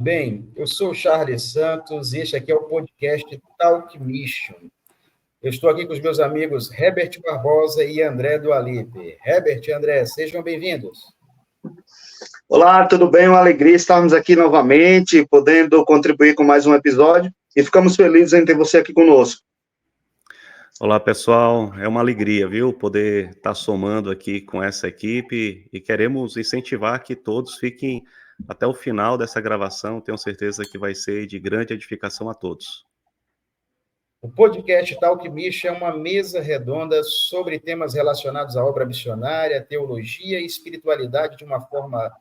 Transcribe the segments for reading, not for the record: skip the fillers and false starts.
Bem, eu sou o Charles Santos e este aqui é o podcast Talk Mission. Eu estou aqui com os meus amigos Herbert Barbosa e André Dualipe. Herbert e André, sejam bem-vindos. Olá, tudo bem? Uma alegria estarmos aqui novamente, podendo contribuir com mais um episódio e ficamos felizes em ter você aqui conosco. Olá, pessoal. É uma alegria, viu, poder estar somando aqui com essa equipe e queremos incentivar que todos fiquem até o final dessa gravação. Tenho certeza que vai ser de grande edificação a todos. O podcast Talk Mission é uma mesa redonda sobre temas relacionados à obra missionária, teologia e espiritualidade de uma forma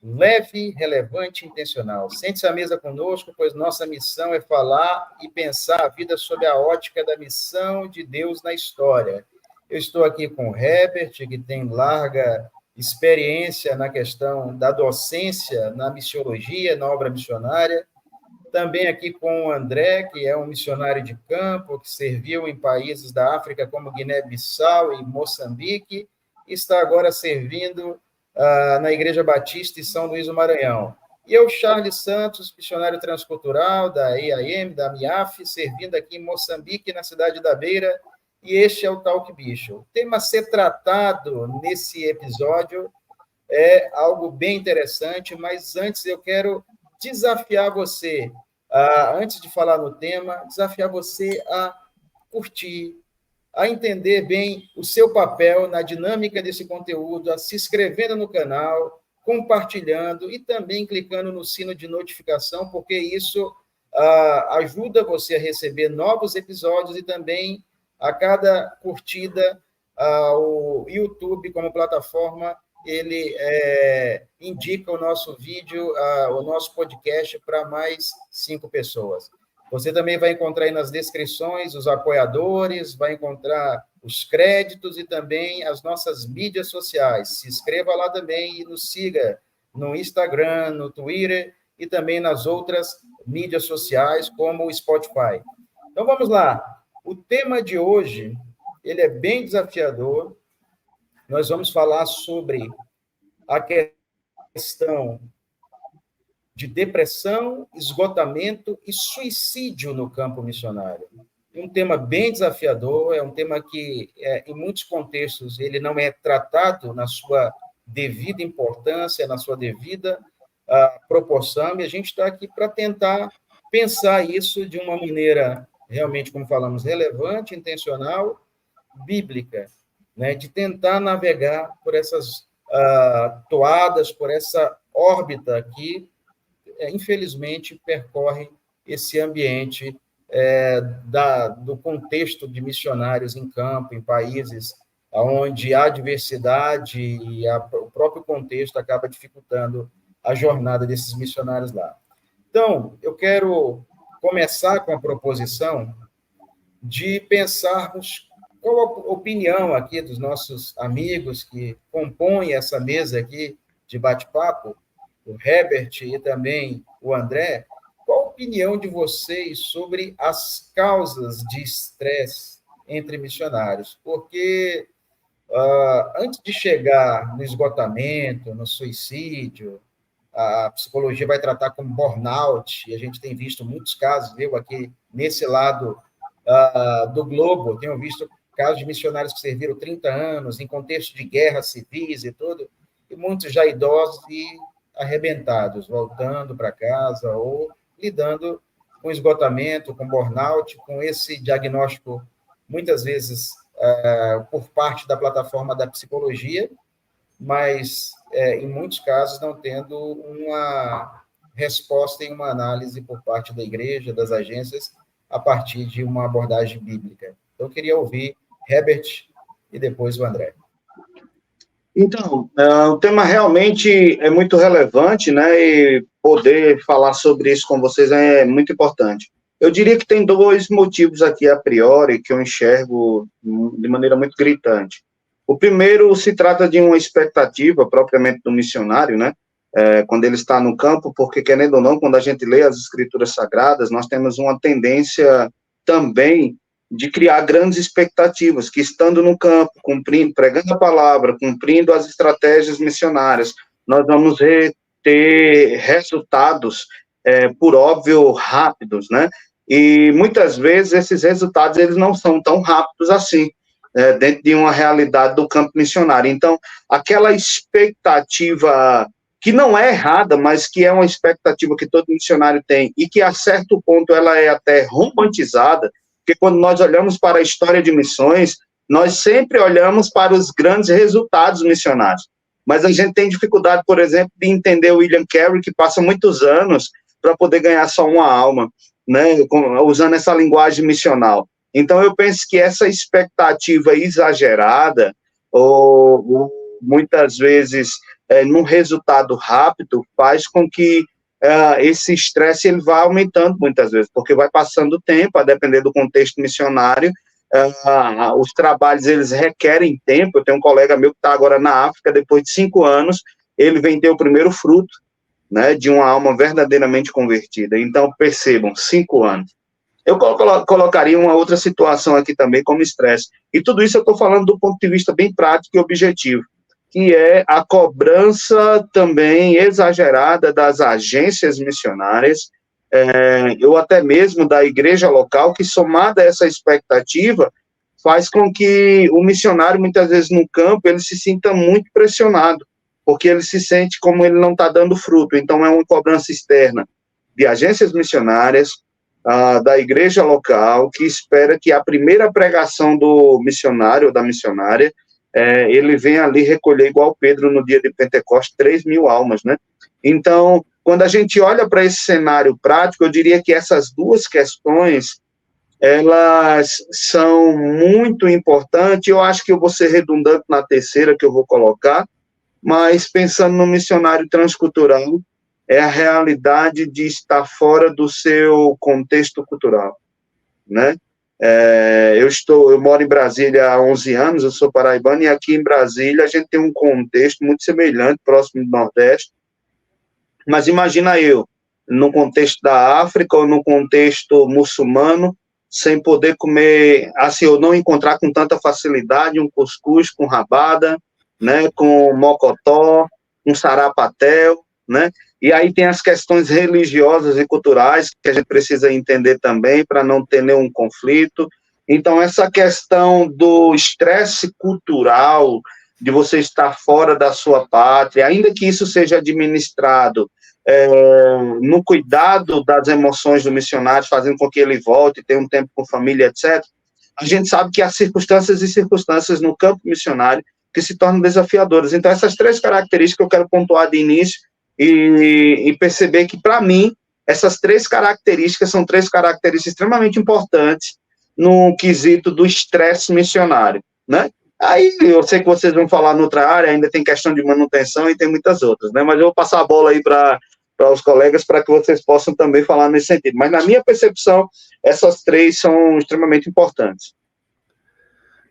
leve, relevante e intencional. Sente-se à mesa conosco, pois nossa missão é falar e pensar a vida sob a ótica da missão de Deus na história. Eu estou aqui com o Herbert, que tem larga experiência na questão da docência, na missiologia, na obra missionária. Também aqui com o André, que é um missionário de campo, que serviu em países da África como Guiné-Bissau e Moçambique, e está agora servindo na Igreja Batista em São Luís do Maranhão. E eu, Charles Santos, missionário transcultural da EIM, da MIAF, servindo aqui em Moçambique, na cidade da Beira, e este é o Talk Mission. O tema a ser tratado nesse episódio é algo bem interessante, mas antes eu quero desafiar você, antes de falar no tema, desafiar você a curtir, a entender bem o seu papel na dinâmica desse conteúdo, a se inscrevendo no canal, compartilhando e também clicando no sino de notificação, porque isso ajuda você a receber novos episódios e também a cada curtida, o YouTube como plataforma, ele indica o nosso vídeo, o nosso podcast para mais 5 pessoas. Você também vai encontrar aí nas descrições os apoiadores, vai encontrar os créditos e também as nossas mídias sociais. Se inscreva lá também e nos siga no Instagram, no Twitter e também nas outras mídias sociais, como o Spotify. Então, vamos lá. O tema de hoje, ele é bem desafiador. Nós vamos falar sobre a questão de depressão, esgotamento e suicídio no campo missionário. É um tema bem desafiador, é um tema que, em muitos contextos, ele não é tratado na sua devida importância, na sua devida proporção, e a gente está aqui para tentar pensar isso de uma maneira, realmente, como falamos, relevante, intencional, bíblica, né? De tentar navegar por essas toadas, por essa órbita que infelizmente, percorre esse ambiente do contexto de missionários em campo, em países onde há diversidade e o próprio contexto acaba dificultando a jornada desses missionários lá. Então, eu quero começar com a proposição de pensarmos qual a opinião aqui dos nossos amigos que compõem essa mesa aqui de bate-papo, o Herbert e também o André, qual a opinião de vocês sobre as causas de estresse entre missionários? Porque antes de chegar no esgotamento, no suicídio, a psicologia vai tratar como burnout, e a gente tem visto muitos casos, eu aqui nesse lado do globo, tenho visto casos de missionários que serviram 30 anos em contexto de guerras civis e tudo, e muitos já idosos e arrebentados, voltando para casa ou lidando com esgotamento, com burnout, com esse diagnóstico, muitas vezes, por parte da plataforma da psicologia, mas, em muitos casos, não tendo uma resposta e uma análise por parte da igreja, das agências, a partir de uma abordagem bíblica. Então, eu queria ouvir Herbert e depois o André. Então, o tema realmente é muito relevante, né, e poder falar sobre isso com vocês é muito importante. Eu diria que tem 2 motivos aqui, a priori, que eu enxergo de maneira muito gritante. O primeiro se trata de uma expectativa, propriamente do missionário, né, quando ele está no campo, porque, querendo ou não, quando a gente lê as Escrituras Sagradas, nós temos uma tendência também de criar grandes expectativas, que estando no campo, cumprindo, pregando a palavra, cumprindo as estratégias missionárias, nós vamos ter resultados por óbvio, rápidos, né? E muitas vezes esses resultados eles não são tão rápidos assim, dentro de uma realidade do campo missionário. Então, aquela expectativa que não é errada, mas que é uma expectativa que todo missionário tem e que a certo ponto ela é até romantizada, porque quando nós olhamos para a história de missões, nós sempre olhamos para os grandes resultados missionários. Mas a gente tem dificuldade, por exemplo, de entender o William Carey, que passa muitos anos para poder ganhar só uma alma, né, usando essa linguagem missional. Então, eu penso que essa expectativa exagerada, ou muitas vezes num resultado rápido, faz com que esse estresse ele vá aumentando muitas vezes, porque vai passando o tempo, a depender do contexto missionário, os trabalhos eles requerem tempo. Eu tenho um colega meu que está agora na África, depois de 5 anos, ele vem ter o primeiro fruto, né, de uma alma verdadeiramente convertida. Então, percebam, 5 anos. Eu colocaria uma outra situação aqui também como estresse. E tudo isso eu estou falando do ponto de vista bem prático e objetivo, que é a cobrança também exagerada das agências missionárias, ou até mesmo da igreja local, que somada a essa expectativa, faz com que o missionário, muitas vezes no campo, ele se sinta muito pressionado, porque ele se sente como ele não está dando fruto. Então, é uma cobrança externa de agências missionárias, da igreja local, que espera que a primeira pregação do missionário ou da missionária, ele venha ali recolher, igual Pedro no dia de Pentecostes, 3.000 almas, né? Então, quando a gente olha para esse cenário prático, eu diria que essas duas questões, elas são muito importantes. Eu acho que eu vou ser redundante na terceira que eu vou colocar, mas pensando no missionário transcultural, é a realidade de estar fora do seu contexto cultural, né? Eu moro em Brasília há 11 anos, eu sou paraibano, e aqui em Brasília a gente tem um contexto muito semelhante, próximo do Nordeste, mas imagina eu, no contexto da África ou no contexto muçulmano, sem poder comer, assim, ou não encontrar com tanta facilidade um cuscuz com rabada, né, com mocotó, um sarapatel, né? E aí tem as questões religiosas e culturais que a gente precisa entender também para não ter nenhum conflito. Então, essa questão do estresse cultural, de você estar fora da sua pátria, ainda que isso seja administrado no cuidado das emoções do missionário, fazendo com que ele volte, tenha um tempo com família, etc., a gente sabe que há circunstâncias e circunstâncias no campo missionário que se tornam desafiadoras. Então, essas 3 características eu quero pontuar de início e perceber que, para mim, essas 3 características são 3 características extremamente importantes no quesito do estresse missionário, né? Aí, eu sei que vocês vão falar noutra área, ainda tem questão de manutenção e tem muitas outras, né? Mas eu vou passar a bola aí para os colegas para que vocês possam também falar nesse sentido. Mas, na minha percepção, essas 3 são extremamente importantes.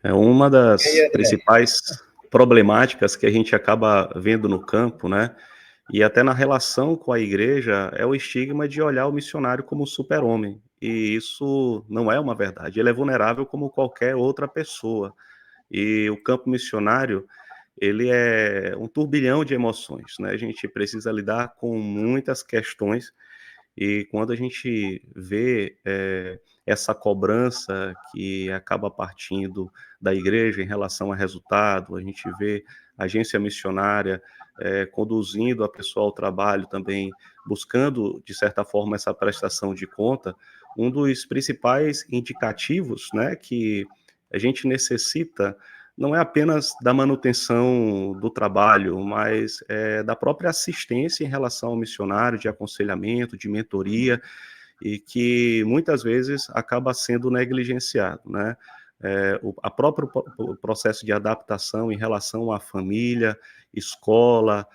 Uma das principais problemáticas que a gente acaba vendo no campo, né, e até na relação com a igreja, é o estigma de olhar o missionário como super-homem, e isso não é uma verdade. Ele é vulnerável como qualquer outra pessoa, e o campo missionário, ele é um turbilhão de emoções, né? A gente precisa lidar com muitas questões, e quando a gente vê essa cobrança que acaba partindo da igreja em relação a resultado, a gente vê a agência missionária conduzindo a pessoa ao trabalho também, buscando, de certa forma, essa prestação de conta. Um dos principais indicativos, né, que a gente necessita não é apenas da manutenção do trabalho, mas da própria assistência em relação ao missionário, de aconselhamento, de mentoria, e que muitas vezes acaba sendo negligenciado, né? A próprio processo de adaptação em relação à família, escola,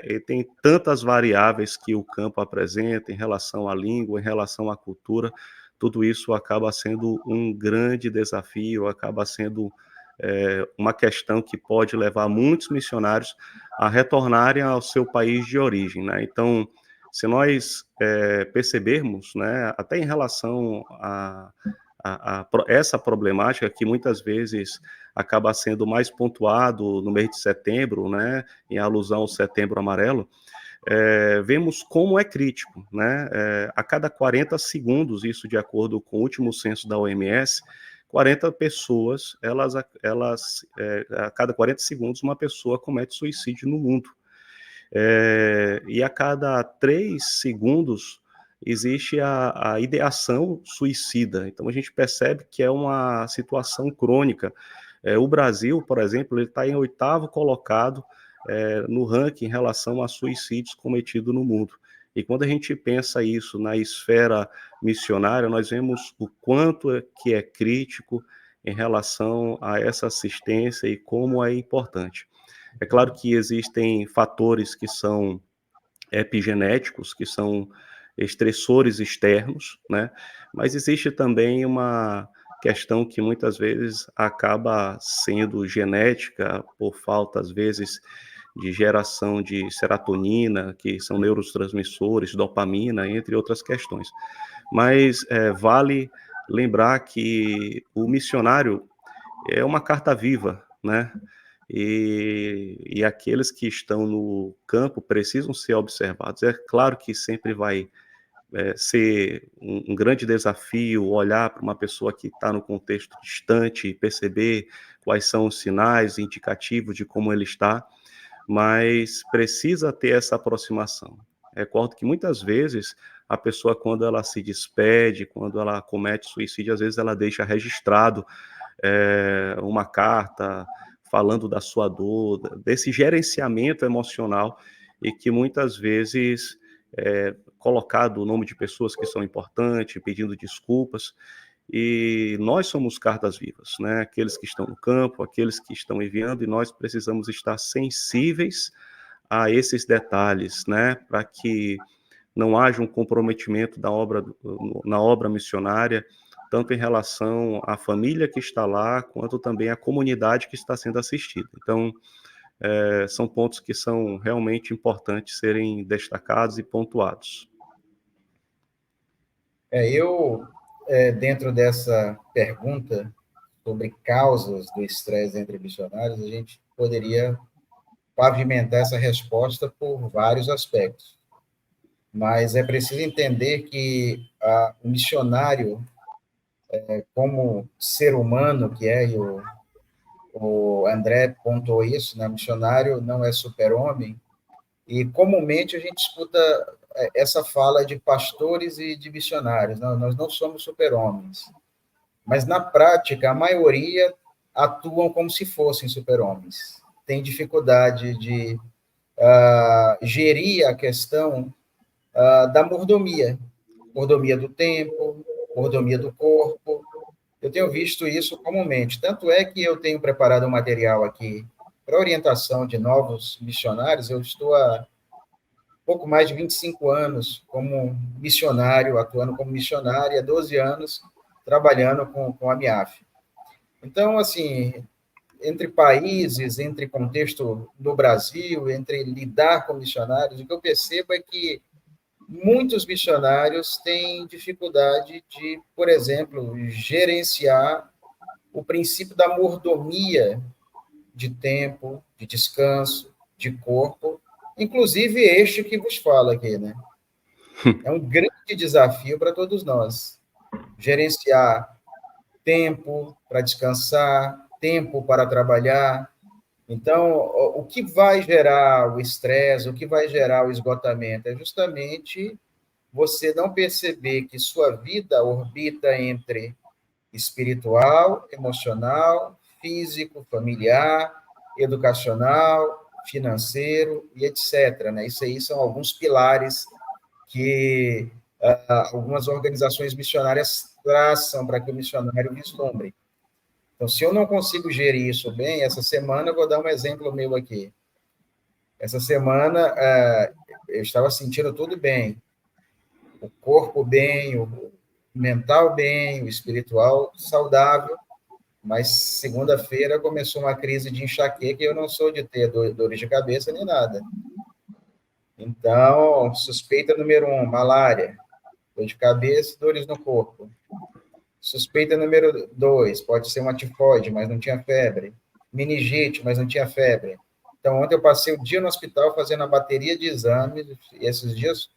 e tem tantas variáveis que o campo apresenta em relação à língua, em relação à cultura, tudo isso acaba sendo um grande desafio, acaba sendo uma questão que pode levar muitos missionários a retornarem ao seu país de origem, né? Então, se nós percebermos, né, até em relação a essa problemática que muitas vezes acaba sendo mais pontuado no mês de setembro, né, em alusão ao Setembro Amarelo, vemos como é crítico, né? A cada 40 segundos, isso de acordo com o último censo da OMS, 40 pessoas, a cada 40 segundos, uma pessoa comete suicídio no mundo. E a cada 3 segundos existe a ideação suicida. Então a gente percebe que é uma situação crônica. O Brasil, por exemplo, ele está em 8º colocado no ranking em relação a suicídios cometidos no mundo. E quando a gente pensa isso na esfera missionária, nós vemos o quanto que é crítico em relação a essa assistência e como é importante. É claro que existem fatores que são epigenéticos, que são estressores externos, né? Mas existe também uma questão que muitas vezes acaba sendo genética, por falta, às vezes, de geração de serotonina, que são neurotransmissores, dopamina, entre outras questões. Mas vale lembrar que o missionário é uma carta viva, né? E aqueles que estão no campo precisam ser observados. É claro que sempre vai ser um grande desafio olhar para uma pessoa que está no contexto distante e perceber quais são os sinais indicativos de como ele está, mas precisa ter essa aproximação. Recordo que muitas vezes a pessoa, quando ela se despede, quando ela comete suicídio, às vezes ela deixa registrado uma carta falando da sua dor, desse gerenciamento emocional, e que muitas vezes colocado o nome de pessoas que são importantes, pedindo desculpas, e nós somos cartas vivas, né? Aqueles que estão no campo, aqueles que estão enviando, e nós precisamos estar sensíveis a esses detalhes, né? Para que não haja um comprometimento na obra missionária, tanto em relação à família que está lá, quanto também à comunidade que está sendo assistida. Então, são pontos que são realmente importantes serem destacados e pontuados. Dentro dessa pergunta sobre causas do estresse entre missionários, a gente poderia pavimentar essa resposta por vários aspectos. Mas é preciso entender que o missionário, como ser humano que é, e o André pontuou isso, né? Missionário não é super-homem, e comumente a gente escuta essa fala de pastores e de missionários. Não, nós não somos super-homens. Mas, na prática, a maioria atuam como se fossem super-homens. Tem dificuldade de gerir a questão da mordomia. Mordomia do tempo, mordomia do corpo. Eu tenho visto isso comumente. Tanto é que eu tenho preparado um material aqui para orientação de novos missionários. Eu estou há pouco mais de 25 anos como missionário, atuando como missionário, há 12 anos trabalhando com a MIAF. Então, assim, entre países, entre contexto do Brasil, entre lidar com missionários, o que eu percebo é que muitos missionários têm dificuldade de, por exemplo, gerenciar o princípio da mordomia de tempo, de descanso, de corpo, inclusive este que vos fala aqui, né? É um grande desafio para todos nós. Gerenciar tempo para descansar, tempo para trabalhar. Então, o que vai gerar o estresse, o que vai gerar o esgotamento é justamente você não perceber que sua vida orbita entre espiritual, emocional, físico, familiar, educacional, financeiro e etc. Né? Isso aí são alguns pilares que algumas organizações missionárias traçam para que o missionário vislumbre. Então, se eu não consigo gerir isso bem, essa semana, eu vou dar um exemplo meu aqui. Essa semana, eu estava sentindo tudo bem, o corpo bem, o mental bem, o espiritual saudável, mas segunda-feira começou uma crise de enxaqueca e eu não sou de ter dores de cabeça nem nada. Então, suspeita número 1, malária, dor de cabeça, dores no corpo. Suspeita número 2, pode ser uma tifoide, mas não tinha febre. Meningite, mas não tinha febre. Então, ontem eu passei o dia no hospital fazendo a bateria de exames, esses dias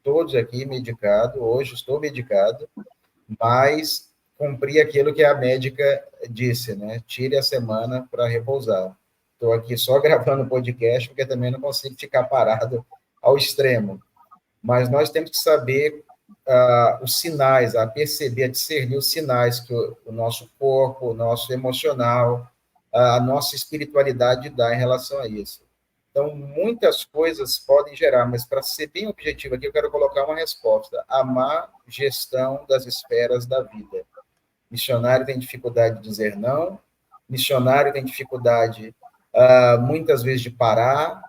todos aqui medicado, hoje estou medicado, mas cumpri aquilo que a médica disse, né? Tire a semana para repousar. Estou aqui só gravando podcast, porque também não consigo ficar parado ao extremo. Mas nós temos que saber os sinais, a perceber, a discernir os sinais que o nosso corpo, o nosso emocional, a nossa espiritualidade dá em relação a isso. Então, muitas coisas podem gerar, mas para ser bem objetivo aqui, eu quero colocar uma resposta. A má gestão das esferas da vida. Missionário tem dificuldade de dizer não, missionário tem dificuldade, muitas vezes, de parar,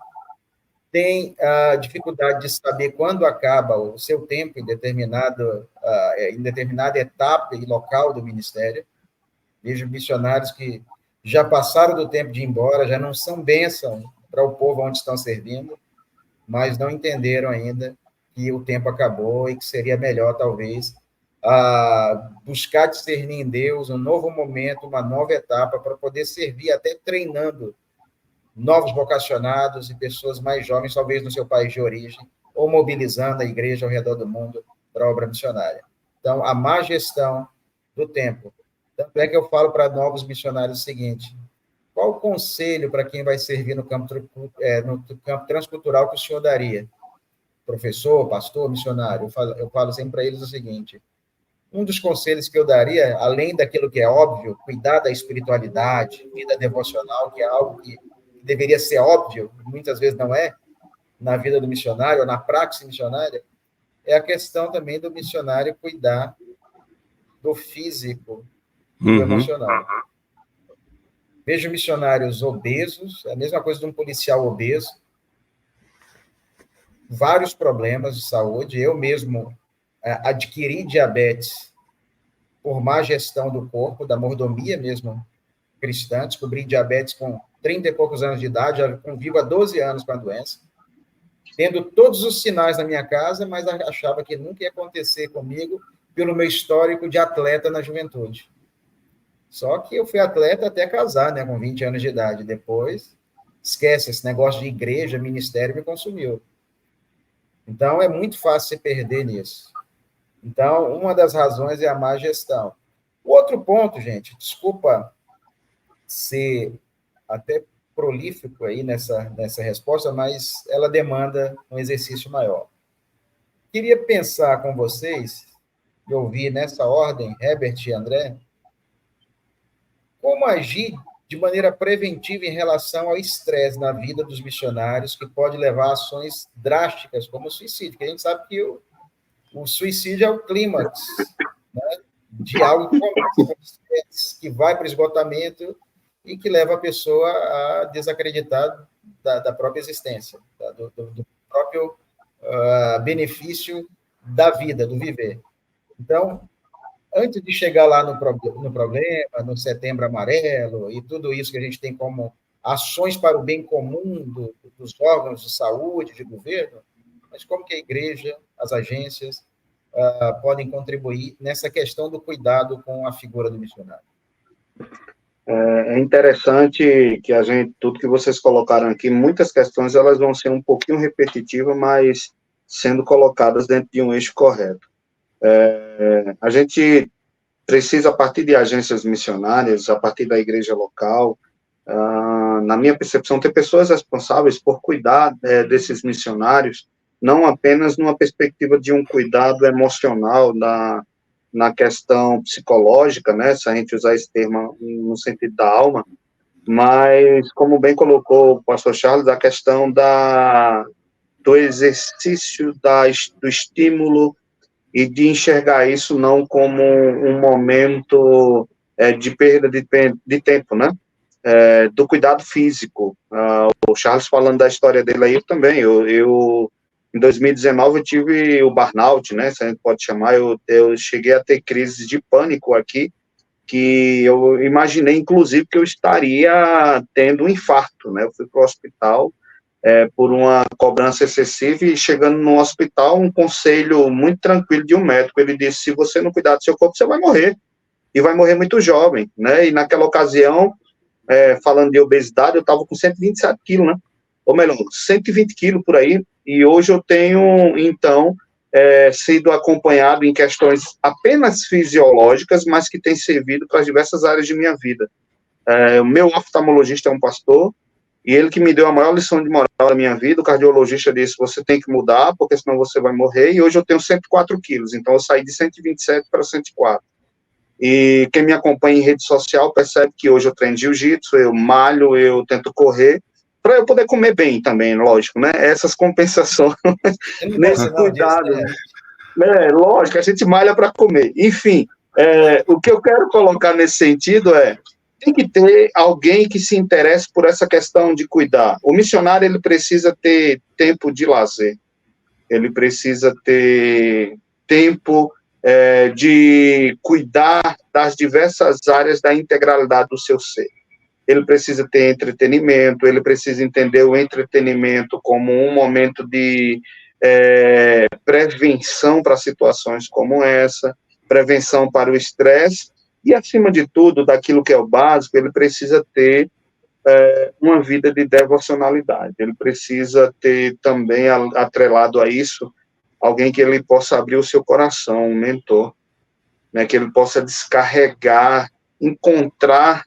tem a dificuldade de saber quando acaba o seu tempo em determinada etapa e local do ministério. Vejo missionários que já passaram do tempo de ir embora, já não são bênção para o povo onde estão servindo, mas não entenderam ainda que o tempo acabou e que seria melhor, talvez, buscar discernir em Deus um novo momento, uma nova etapa, para poder servir, até treinando novos vocacionados e pessoas mais jovens, talvez no seu país de origem, ou mobilizando a igreja ao redor do mundo para a obra missionária. Então, a má gestão do tempo. Tanto é que eu falo para novos missionários o seguinte: qual o conselho para quem vai servir no campo transcultural que o senhor daria? Professor, pastor, missionário? Eu falo sempre para eles o seguinte: um dos conselhos que eu daria, além daquilo que é óbvio, cuidar da espiritualidade, vida devocional, que é algo que deveria ser óbvio, muitas vezes não é, na vida do missionário, ou na prática missionária, é a questão também do missionário cuidar do físico, do emocional. Vejo missionários obesos, é a mesma coisa de um policial obeso, vários problemas de saúde. Eu mesmo adquiri diabetes por má gestão do corpo, da mordomia mesmo cristã. Descobri diabetes com 30 e poucos anos de idade, já convivo há 12 anos com a doença, tendo todos os sinais na minha casa, mas achava que nunca ia acontecer comigo pelo meu histórico de atleta na juventude. Só que eu fui atleta até casar, né, com 20 anos de idade. Depois, esquece, esse negócio de igreja, ministério me consumiu. Então, é muito fácil se perder nisso. Então, uma das razões é a má gestão. O outro ponto, gente, desculpa ser até prolífico aí nessa resposta, mas ela demanda um exercício maior. Queria pensar com vocês, e ouvir nessa ordem, Herbert e André, como agir de maneira preventiva em relação ao estresse na vida dos missionários, que pode levar a ações drásticas, como o suicídio, porque a gente sabe que o suicídio é o clímax, né, de algo que começa, que vai para o esgotamento e que leva a pessoa a desacreditar da própria existência, do próprio benefício da vida, do viver. Então, antes de chegar lá no problema, no Setembro Amarelo, e tudo isso que a gente tem como ações para o bem comum dos órgãos de saúde, de governo, mas como que a igreja, as agências, podem contribuir nessa questão do cuidado com a figura do missionário? É interessante que tudo que vocês colocaram aqui, muitas questões, elas vão ser um pouquinho repetitivas, mas sendo colocadas dentro de um eixo correto. A gente precisa, a partir de agências missionárias, a partir da igreja local, na minha percepção, ter pessoas responsáveis por cuidar desses missionários, não apenas numa perspectiva de um cuidado emocional, na questão psicológica, né, se a gente usar esse termo no sentido da alma, mas, como bem colocou o pastor Charles, a questão do exercício, do estímulo, e de enxergar isso não como um momento de perda de tempo, né, do cuidado físico. O Charles falando da história dele aí, eu também, em 2019 eu tive o burnout, né, se a gente pode chamar, eu cheguei a ter crises de pânico aqui, que eu imaginei, inclusive, que eu estaria tendo um infarto, né, eu fui para o hospital por uma cobrança excessiva, e chegando no hospital, um conselho muito tranquilo de um médico, ele disse: se você não cuidar do seu corpo, você vai morrer, e vai morrer muito jovem, né, e naquela ocasião, falando de obesidade, eu estava com 127 quilos, né? Ou melhor, 120 quilos por aí, e hoje eu tenho, então, sido acompanhado em questões apenas fisiológicas, mas que tem servido para diversas áreas de minha vida. O meu oftalmologista é um pastor, e ele que me deu a maior lição de moral da minha vida. O cardiologista disse, você tem que mudar, porque senão você vai morrer, e hoje eu tenho 104 quilos, então eu saí de 127 para 104. E quem me acompanha em rede social percebe que hoje eu treino jiu-jitsu, eu malho, eu tento correr, para eu poder comer bem também, lógico, né? Essas compensações, nesses cuidados. Lógico, a gente malha para comer. Enfim, o que eu quero colocar nesse sentido tem que ter alguém que se interesse por essa questão de cuidar. O missionário, ele precisa ter tempo de lazer, ele precisa ter tempo de cuidar das diversas áreas da integralidade do seu ser. Ele precisa ter entretenimento, ele precisa entender o entretenimento como um momento de prevenção para situações como essa, prevenção para o estresse, e, acima de tudo, daquilo que é o básico, ele precisa ter uma vida de devocionalidade. Ele precisa ter também, atrelado a isso, alguém que ele possa abrir o seu coração, um mentor, né, que ele possa descarregar, encontrar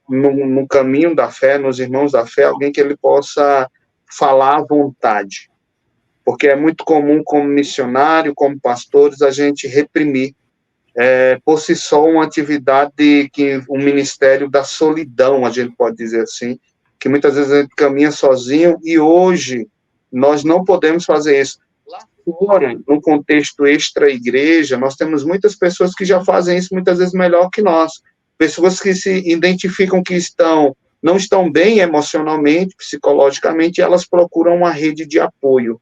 no caminho da fé, nos irmãos da fé, alguém que ele possa falar à vontade. Porque é muito comum, como missionário, como pastores, a gente reprimir por si só uma atividade, um ministério da solidão, a gente pode dizer assim, que muitas vezes a gente caminha sozinho, e hoje nós não podemos fazer isso. Lá fora, no contexto extra-igreja, nós temos muitas pessoas que já fazem isso muitas vezes melhor que nós, pessoas que se identificam que não estão bem emocionalmente, psicologicamente, e elas procuram uma rede de apoio.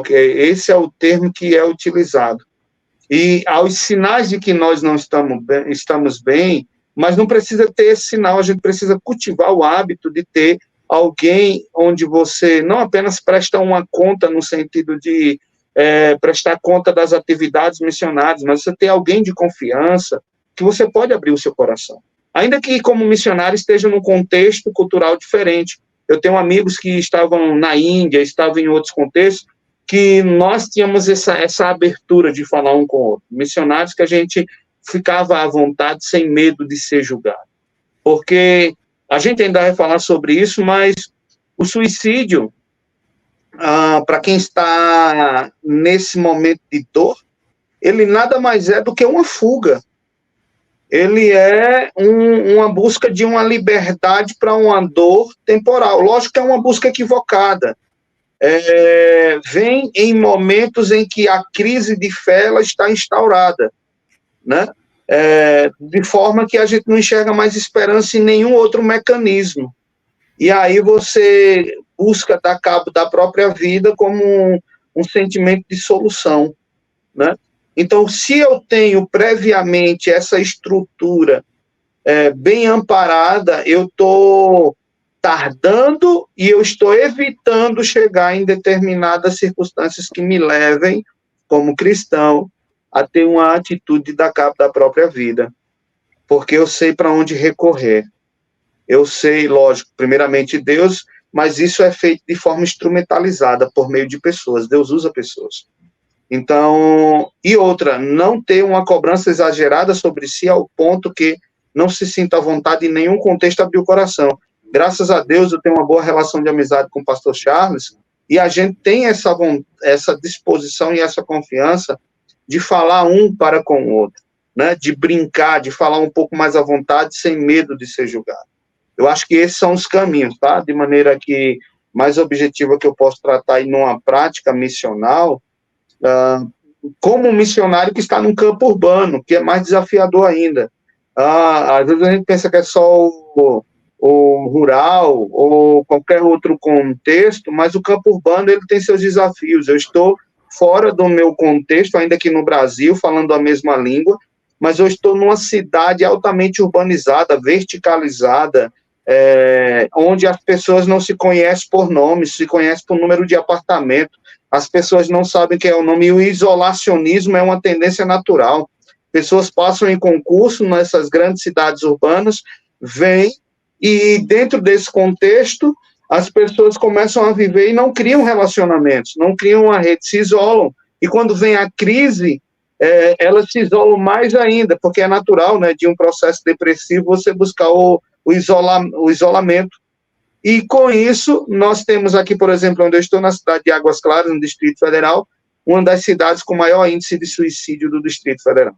Esse é o termo que é utilizado. E aos sinais de que nós não estamos bem, mas não precisa ter esse sinal, a gente precisa cultivar o hábito de ter alguém onde você não apenas presta uma conta no sentido de prestar conta das atividades missionárias, mas você ter alguém de confiança que você pode abrir o seu coração. Ainda que como missionário esteja num contexto cultural diferente. Eu tenho amigos que estavam na Índia, estavam em outros contextos, que nós tínhamos essa abertura de falar um com o outro. Missionários que a gente ficava à vontade, sem medo de ser julgado. Porque a gente ainda vai falar sobre isso, mas o suicídio, para quem está nesse momento de dor, ele nada mais é do que uma fuga. Ele é uma busca de uma liberdade para uma dor temporal. Lógico que é uma busca equivocada. Vem em momentos em que a crise de fé ela está instaurada, né? De forma que a gente não enxerga mais esperança em nenhum outro mecanismo. E aí você busca dar cabo da própria vida como um sentimento de solução, né? Então, se eu tenho previamente essa estrutura bem amparada, eu estou tardando e eu estou evitando chegar em determinadas circunstâncias que me levem, como cristão, a ter uma atitude de dar cabo da própria vida. Porque eu sei para onde recorrer. Eu sei, lógico, primeiramente Deus, mas isso é feito de forma instrumentalizada por meio de pessoas. Deus usa pessoas. Então, e outra, não ter uma cobrança exagerada sobre si ao ponto que não se sinta à vontade em nenhum contexto abrir o coração. Graças a Deus, eu tenho uma boa relação de amizade com o pastor Charles, e a gente tem essa disposição e essa confiança de falar um para com o outro, né? De brincar, de falar um pouco mais à vontade, sem medo de ser julgado. Eu acho que esses são os caminhos, tá? De maneira que mais objetiva que eu posso tratar em uma prática missional, como um missionário que está num campo urbano, que é mais desafiador ainda. Às vezes a gente pensa que é só o rural ou qualquer outro contexto, mas o campo urbano ele tem seus desafios. Eu estou fora do meu contexto, ainda aqui no Brasil, falando a mesma língua, mas eu estou numa cidade altamente urbanizada, verticalizada, onde as pessoas não se conhecem por nome, se conhecem por número de apartamento, as pessoas não sabem quem é o nome, e o isolacionismo é uma tendência natural. Pessoas passam em concurso nessas grandes cidades urbanas, vêm, e dentro desse contexto, as pessoas começam a viver e não criam relacionamentos, não criam uma rede, se isolam. E quando vem a crise, elas se isolam mais ainda, porque é natural, né, de um processo depressivo você buscar o isolamento. E com isso, nós temos aqui, por exemplo, onde eu estou, na cidade de Águas Claras, no Distrito Federal, uma das cidades com maior índice de suicídio do Distrito Federal.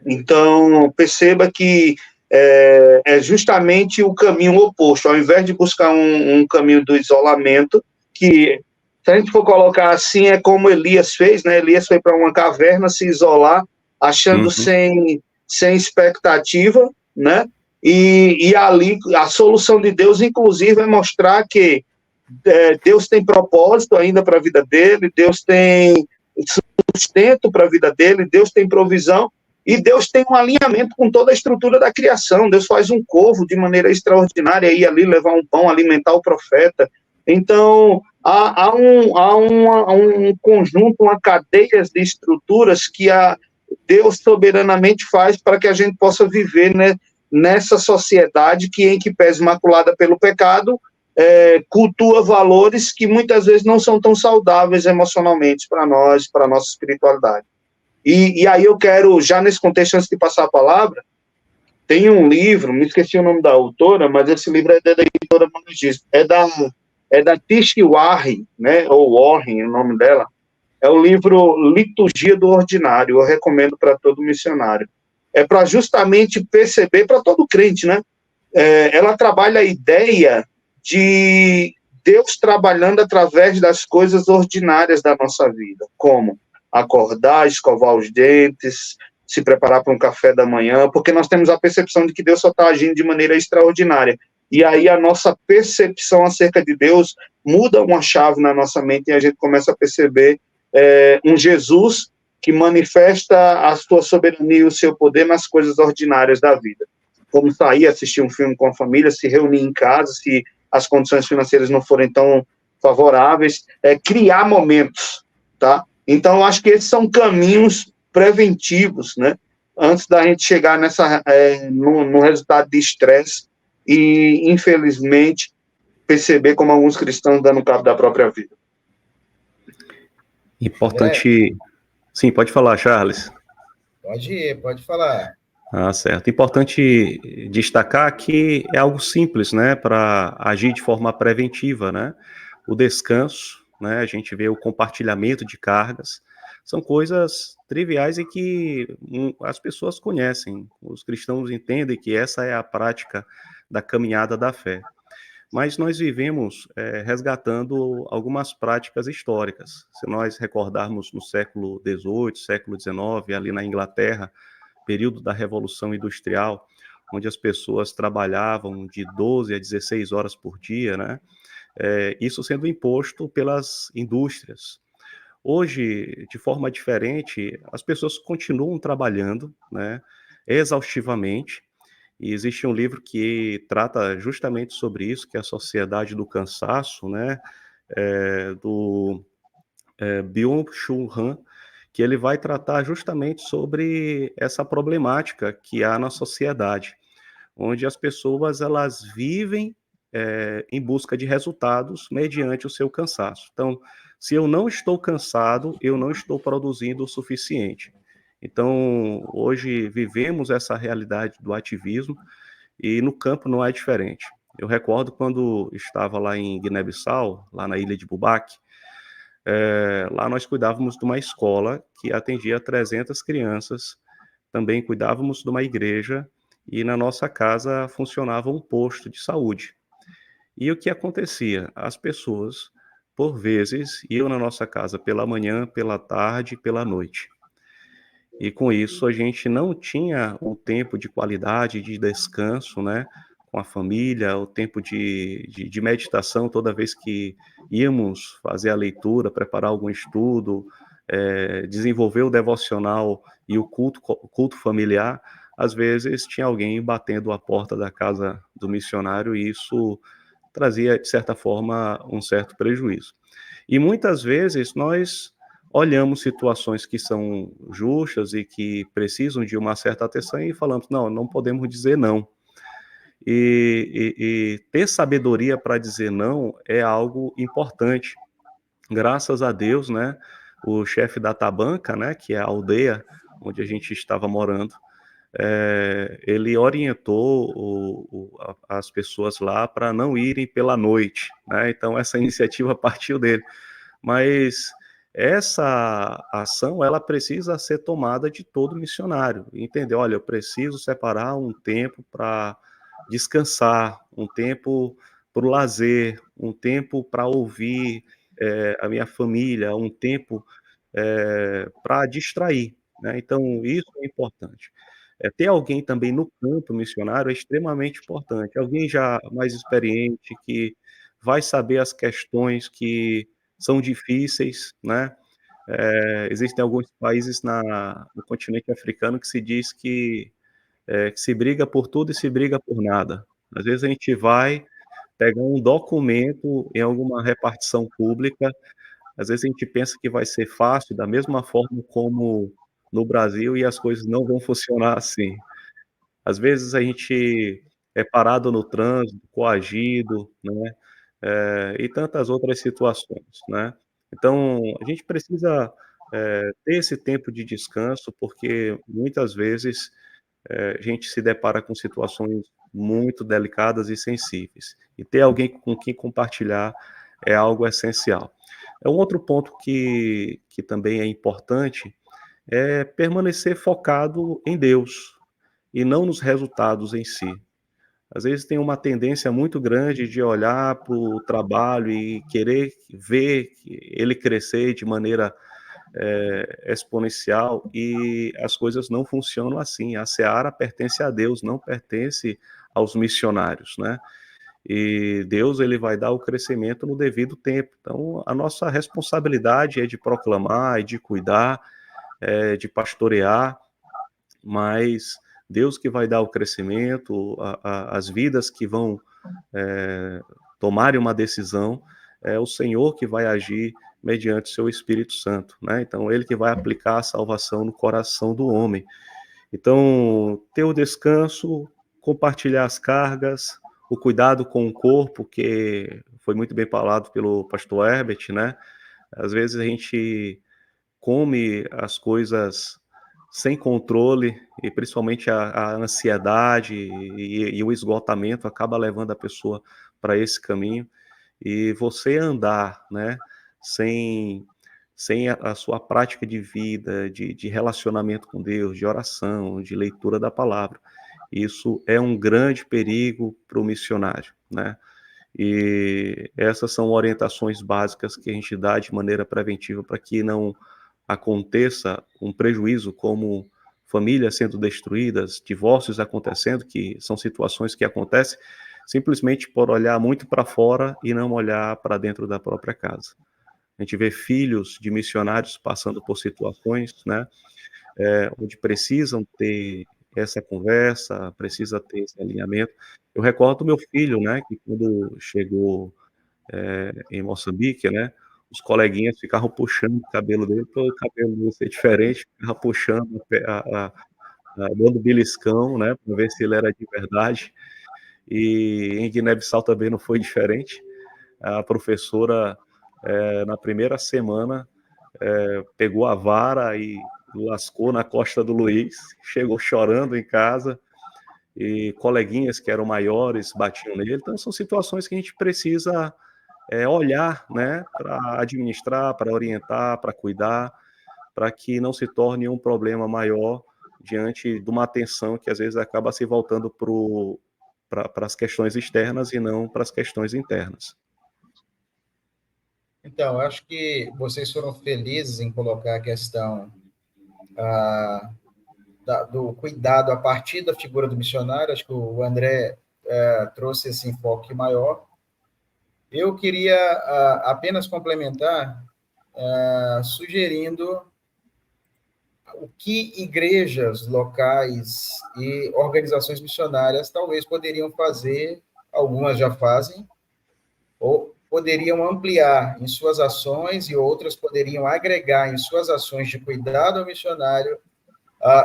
Então, perceba que é justamente o caminho oposto. Ao invés de buscar um caminho do isolamento, que, se a gente for colocar assim, é como Elias fez, né? Elias foi para uma caverna se isolar, achando sem expectativa, né? E ali, a solução de Deus, inclusive, é mostrar que Deus tem propósito ainda para a vida dele, Deus tem sustento para a vida dele, Deus tem provisão, e Deus tem um alinhamento com toda a estrutura da criação. Deus faz um corvo de maneira extraordinária, ir ali levar um pão, alimentar o profeta. Então, há um conjunto, uma cadeia de estruturas que Deus soberanamente faz para que a gente possa viver, né, nessa sociedade que, em que pese maculada pelo pecado, cultua valores que muitas vezes não são tão saudáveis emocionalmente para nós, para a nossa espiritualidade. E aí eu quero, já nesse contexto, antes de passar a palavra, tem um livro, me esqueci o nome da autora, mas esse livro é da editora Monologismo, é da Tish Warren, né, ou Warren, o nome dela, é o livro Liturgia do Ordinário, eu recomendo para todo missionário. É para justamente perceber, para todo crente, né, ela trabalha a ideia de Deus trabalhando através das coisas ordinárias da nossa vida, como acordar, escovar os dentes, se preparar para um café da manhã, porque nós temos a percepção de que Deus só está agindo de maneira extraordinária. E aí a nossa percepção acerca de Deus muda uma chave na nossa mente e a gente começa a perceber um Jesus que manifesta a sua soberania e o seu poder nas coisas ordinárias da vida. Como sair, assistir um filme com a família, se reunir em casa, se as condições financeiras não forem tão favoráveis, criar momentos, tá? Então, eu acho que esses são caminhos preventivos, né? Antes da gente chegar no resultado de estresse e, infelizmente, perceber como alguns cristãos dando cabo da própria vida. Importante... Sim, pode falar, Charles. Pode falar. Certo. Importante destacar que é algo simples, né, para agir de forma preventiva, né? O descanso, né, a gente vê o compartilhamento de cargas, são coisas triviais e que as pessoas conhecem, os cristãos entendem que essa é a prática da caminhada da fé. Mas nós vivemos resgatando algumas práticas históricas. Se nós recordarmos no século XVIII, século XIX, ali na Inglaterra, período da Revolução Industrial, onde as pessoas trabalhavam de 12 a 16 horas por dia, né? Isso sendo imposto pelas indústrias. Hoje, de forma diferente, as pessoas continuam trabalhando, né, exaustivamente, e existe um livro que trata justamente sobre isso, que é a Sociedade do Cansaço, né, do Byung-Chul Han, que ele vai tratar justamente sobre essa problemática que há na sociedade, onde as pessoas elas vivem em busca de resultados mediante o seu cansaço. Então, se eu não estou cansado, eu não estou produzindo o suficiente. Então, hoje vivemos essa realidade do ativismo e no campo não é diferente. Eu recordo quando estava lá em Guiné-Bissau, lá na ilha de Bubaque, lá nós cuidávamos de uma escola que atendia 300 crianças, também cuidávamos de uma igreja e na nossa casa funcionava um posto de saúde. E o que acontecia? As pessoas, por vezes, iam na nossa casa pela manhã, pela tarde, pela noite. E com isso a gente não tinha um tempo de qualidade, de descanso, né, com a família, o tempo de meditação toda vez que íamos fazer a leitura, preparar algum estudo, desenvolver o devocional e o culto familiar. Às vezes tinha alguém batendo a porta da casa do missionário e isso trazia, de certa forma, um certo prejuízo. E muitas vezes nós olhamos situações que são justas e que precisam de uma certa atenção e falamos, não, não podemos dizer não. E ter sabedoria para dizer não é algo importante. Graças a Deus, né, o chefe da Tabanca, né, que é a aldeia onde a gente estava morando, ele orientou as pessoas lá para não irem pela noite, né? Então essa iniciativa partiu dele. Mas essa ação, ela precisa ser tomada de todo missionário, entender, olha, eu preciso separar um tempo para descansar, um tempo para o lazer, um tempo para ouvir a minha família, um tempo para distrair, né? Então isso é importante. Ter alguém também no campo missionário é extremamente importante, alguém já mais experiente, que vai saber as questões que são difíceis, né. Existem alguns países no continente africano que se diz que se briga por tudo e se briga por nada. Às vezes a gente vai pegar um documento em alguma repartição pública, às vezes a gente pensa que vai ser fácil, da mesma forma como no Brasil, e as coisas não vão funcionar assim. Às vezes a gente é parado no trânsito, coagido, né, e tantas outras situações, né. Então, a gente precisa, ter esse tempo de descanso, porque muitas vezes, a gente se depara com situações muito delicadas e sensíveis, e ter alguém com quem compartilhar é algo essencial. Um outro ponto que também é importante, é permanecer focado em Deus, e não nos resultados em si. Às vezes tem uma tendência muito grande de olhar para o trabalho e querer ver ele crescer de maneira, exponencial, e as coisas não funcionam assim. A seara pertence a Deus, não pertence aos missionários, né. E Deus, ele vai dar o crescimento no devido tempo. Então a nossa responsabilidade é de proclamar, é de cuidar, de pastorear, mas Deus que vai dar o crescimento, as vidas que vão eh, tomarem uma decisão, é o Senhor que vai agir mediante o seu Espírito Santo, né? Então, ele que vai aplicar a salvação no coração do homem. Então, ter o descanso, compartilhar as cargas, o cuidado com o corpo, que foi muito bem falado pelo pastor Herbert, né? Às vezes a gente come as coisas sem controle, e principalmente a ansiedade e o esgotamento acaba levando a pessoa para esse caminho. E você andar, né, sem a sua prática de vida, de relacionamento com Deus, de oração, de leitura da palavra, isso é um grande perigo para o missionário, né. E essas são orientações básicas que a gente dá de maneira preventiva para que não aconteça um prejuízo, como famílias sendo destruídas, divórcios acontecendo, que são situações que acontecem simplesmente por olhar muito para fora e não olhar para dentro da própria casa. A gente vê filhos de missionários passando por situações, né, onde precisam ter essa conversa, precisa ter esse alinhamento. Eu recordo meu filho, né, que quando chegou em Moçambique, né, os coleguinhas ficavam puxando o cabelo dele para o cabelo dele ser diferente, ficava puxando dando beliscão, né, para ver se ele era de verdade. E em Guiné-Bissau também não foi diferente. A professora, na primeira semana, pegou a vara e lascou na costa do Luiz, chegou chorando em casa, e coleguinhas que eram maiores batiam nele. Então são situações que a gente precisa olhar, né, para administrar, para orientar, para cuidar, para que não se torne um problema maior diante de uma atenção que às vezes acaba se voltando para as questões externas e não para as questões internas. Então, acho que vocês foram felizes em colocar a questão do cuidado a partir da figura do missionário. Acho que o André trouxe esse enfoque maior. Eu queria apenas complementar sugerindo o que igrejas locais e organizações missionárias talvez poderiam fazer, algumas já fazem, ou poderiam ampliar em suas ações e outras poderiam agregar em suas ações de cuidado ao missionário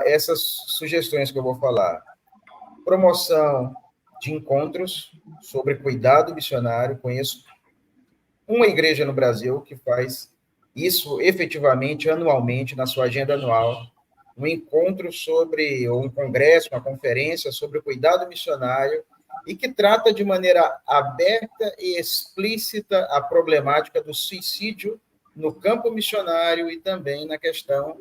essas sugestões que eu vou falar. Promoção de encontros sobre cuidado missionário. Conheço uma igreja no Brasil que faz isso efetivamente, anualmente, na sua agenda anual, um encontro sobre, ou um congresso, uma conferência sobre o cuidado missionário, e que trata de maneira aberta e explícita a problemática do suicídio no campo missionário e também na questão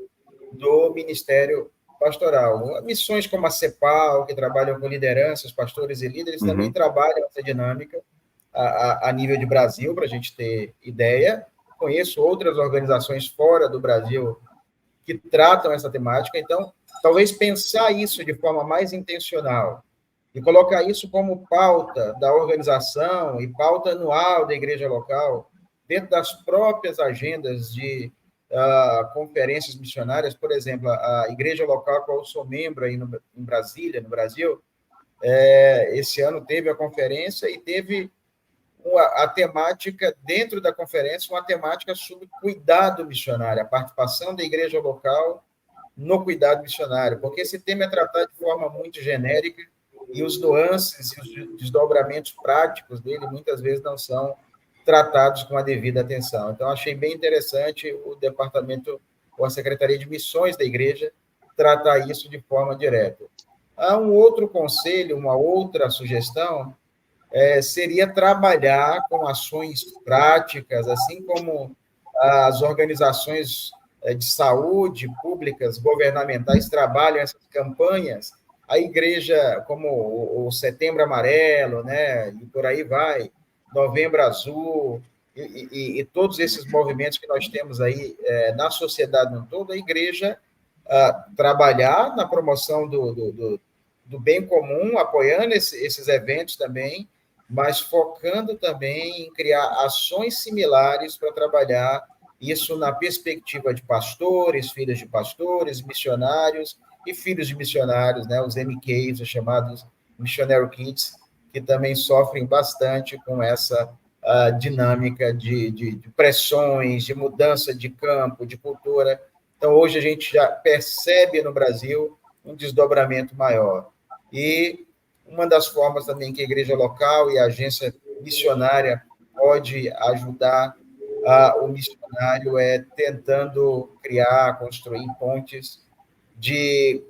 do ministério pastoral. Missões como a CEPAL, que trabalham com lideranças, pastores e líderes, também trabalham essa dinâmica a nível de Brasil, para a gente ter ideia. Conheço outras organizações fora do Brasil que tratam essa temática, então, talvez pensar isso de forma mais intencional e colocar isso como pauta da organização e pauta anual da igreja local, dentro das próprias agendas de conferências missionárias. Por exemplo, a igreja local a qual eu sou membro aí em Brasília, no Brasil, esse ano teve a conferência e teve a temática, dentro da conferência, uma temática sobre cuidado missionário, a participação da igreja local no cuidado missionário, porque esse tema é tratado de forma muito genérica e os nuances e os desdobramentos práticos dele muitas vezes não são tratados com a devida atenção. Então, achei bem interessante o departamento ou a Secretaria de Missões da Igreja tratar isso de forma direta. Há um outro conselho, uma outra sugestão, seria trabalhar com ações práticas, assim como as organizações de saúde públicas, governamentais, trabalham essas campanhas. A igreja, como o Setembro Amarelo, né, e por aí vai, Novembro Azul, e todos esses movimentos que nós temos aí na sociedade no todo, a igreja trabalhar na promoção do bem comum, apoiando esses eventos também, mas focando também em criar ações similares para trabalhar isso na perspectiva de pastores, filhos de pastores, missionários e filhos de missionários, né, os MKs, os chamados Missionary Kids, que também sofrem bastante com essa dinâmica de pressões, de mudança de campo, de cultura. Então, hoje a gente já percebe no Brasil um desdobramento maior. E uma das formas também que a igreja local e a agência missionária pode ajudar o missionário é tentando criar, construir pontes de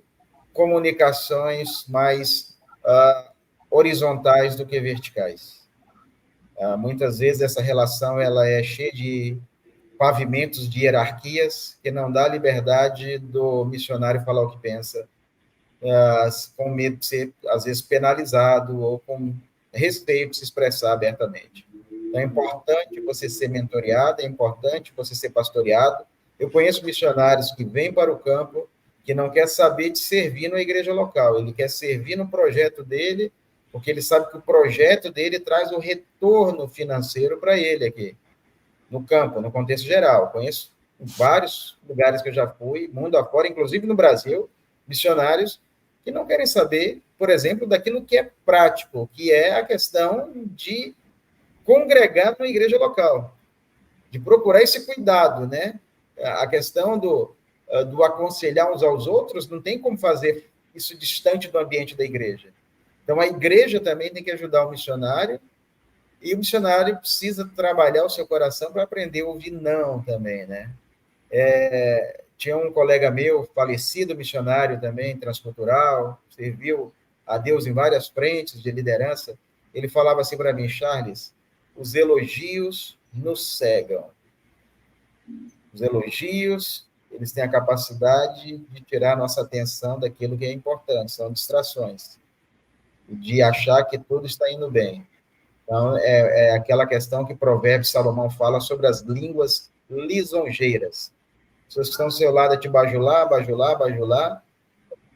comunicações mais horizontais do que verticais. Muitas vezes essa relação ela é cheia de pavimentos de hierarquias que não dá liberdade do missionário falar o que pensa, com medo de ser, às vezes, penalizado ou com receio de se expressar abertamente. Então, é importante você ser mentoreado, é importante você ser pastoreado. Eu conheço missionários que vêm para o campo que não quer saber de servir na igreja local, ele quer servir no projeto dele, porque ele sabe que o projeto dele traz o retorno financeiro para ele aqui, no campo, no contexto geral. Conheço vários lugares que eu já fui, mundo afora, inclusive no Brasil, missionários que não querem saber, por exemplo, daquilo que é prático, que é a questão de congregar na igreja local, de procurar esse cuidado, né? A questão do aconselhar uns aos outros, não tem como fazer isso distante do ambiente da igreja. Então, a igreja também tem que ajudar o missionário, e o missionário precisa trabalhar o seu coração para aprender a ouvir não também, né? Tinha um colega meu, falecido missionário também, transcultural, serviu a Deus em várias frentes de liderança. Ele falava assim para mim: Charles, os elogios nos cegam. Os elogios, eles têm a capacidade de tirar a nossa atenção daquilo que é importante, são distrações, de achar que tudo está indo bem. Então, é aquela questão que Provérbios Salomão fala sobre as línguas lisonjeiras. Pessoas que estão ao seu lado a te bajular, bajular, bajular.